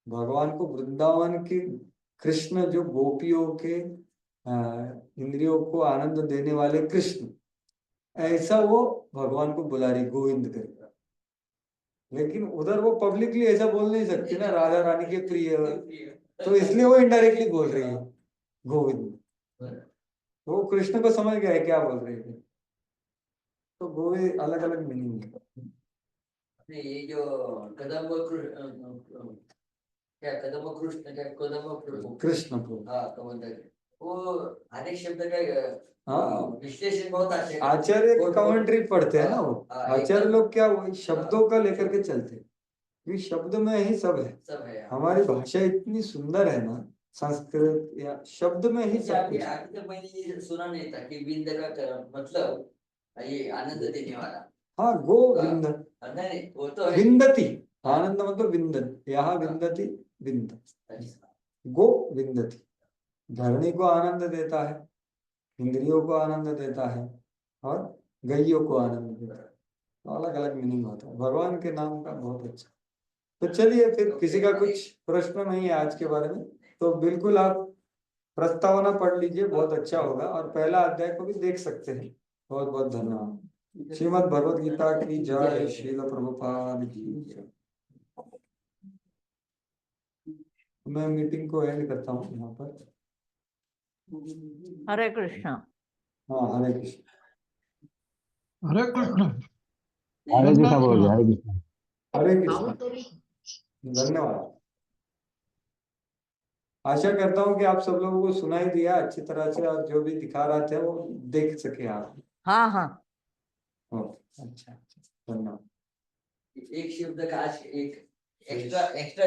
भगवान को, वृंदावन के कृष्ण, जो गोपियों के इंद्रियों को आनंद देने वाले कृष्ण, ऐसा वो भगवान को बुला रही गोविंद करके। लेकिन उधर वो पब्लिकली ऐसा बोल नहीं सकती ना, राधा रानी के प्रिय, तो इसलिए वो इनडायरेक्टली बोल रही है गोविंद। वो कृष्ण को समझ गया है क्या बोल रहे थे। तो गोविंद अलग अलग मीनिंग है। ये जो कदम कृष्ण को, वो अनेक शब्द का विश्लेषण बहुत अच्छे, आचार्य कमेंट्री पढ़ते हैं ना वो। आचार्य लोग क्या वो शब्दों का लेकर के चलते हैं, क्योंकि शब्द में ही सब है। हमारी भाषा इतनी सुंदर है ना, संस्कृत या शब्द में ही सब कुछ। अभी तक मैंने ये सुना नहीं था कि विंद का मतलब ये आनंद देने वाला। हाँ गोविंद, नहीं वो तो है। विंदती, आनंद मतलब विंदन, यहाँ विंदती विंद, गो विंदती, धरणी को आनंद देता है, इंद्रियों को आनंद देता है, और गैयों को आनंद देता है। तो अलग अलग मीनिंग होता है भगवान के नाम का। बहुत अच्छा। तो चलिए फिर, किसी का कुछ प्रश्न नहीं है आज के बारे में, तो बिल्कुल आप प्रस्तावना पढ़ लीजिए, बहुत अच्छा होगा, और पहला अध्याय को भी देख सकते हैं। बहुत बहुत धन्यवाद। श्रीमद् भगवद गीता की जय। श्रील प्रभुपाद की जय। मैं मीटिंग को एंड करता हूँ यहाँ पर। हरे कृष्णा। हाँ, हरे कृष्ण। हरे कृष्ण। हरे कृष्णा बोलो, हरे कृष्णा। हरे कृष्ण। धन्यवाद। आशा करता हूँ कि आप सब लोगों को सुनाई दिया अच्छी तरह से, और जो भी दिखा रहे थे वो देख सके आप। हाँ हाँ। ओके, अच्छा अच्छा, धन्यवाद। एक शब्द का आज एक एक्स्ट्रा एक्स्ट्रा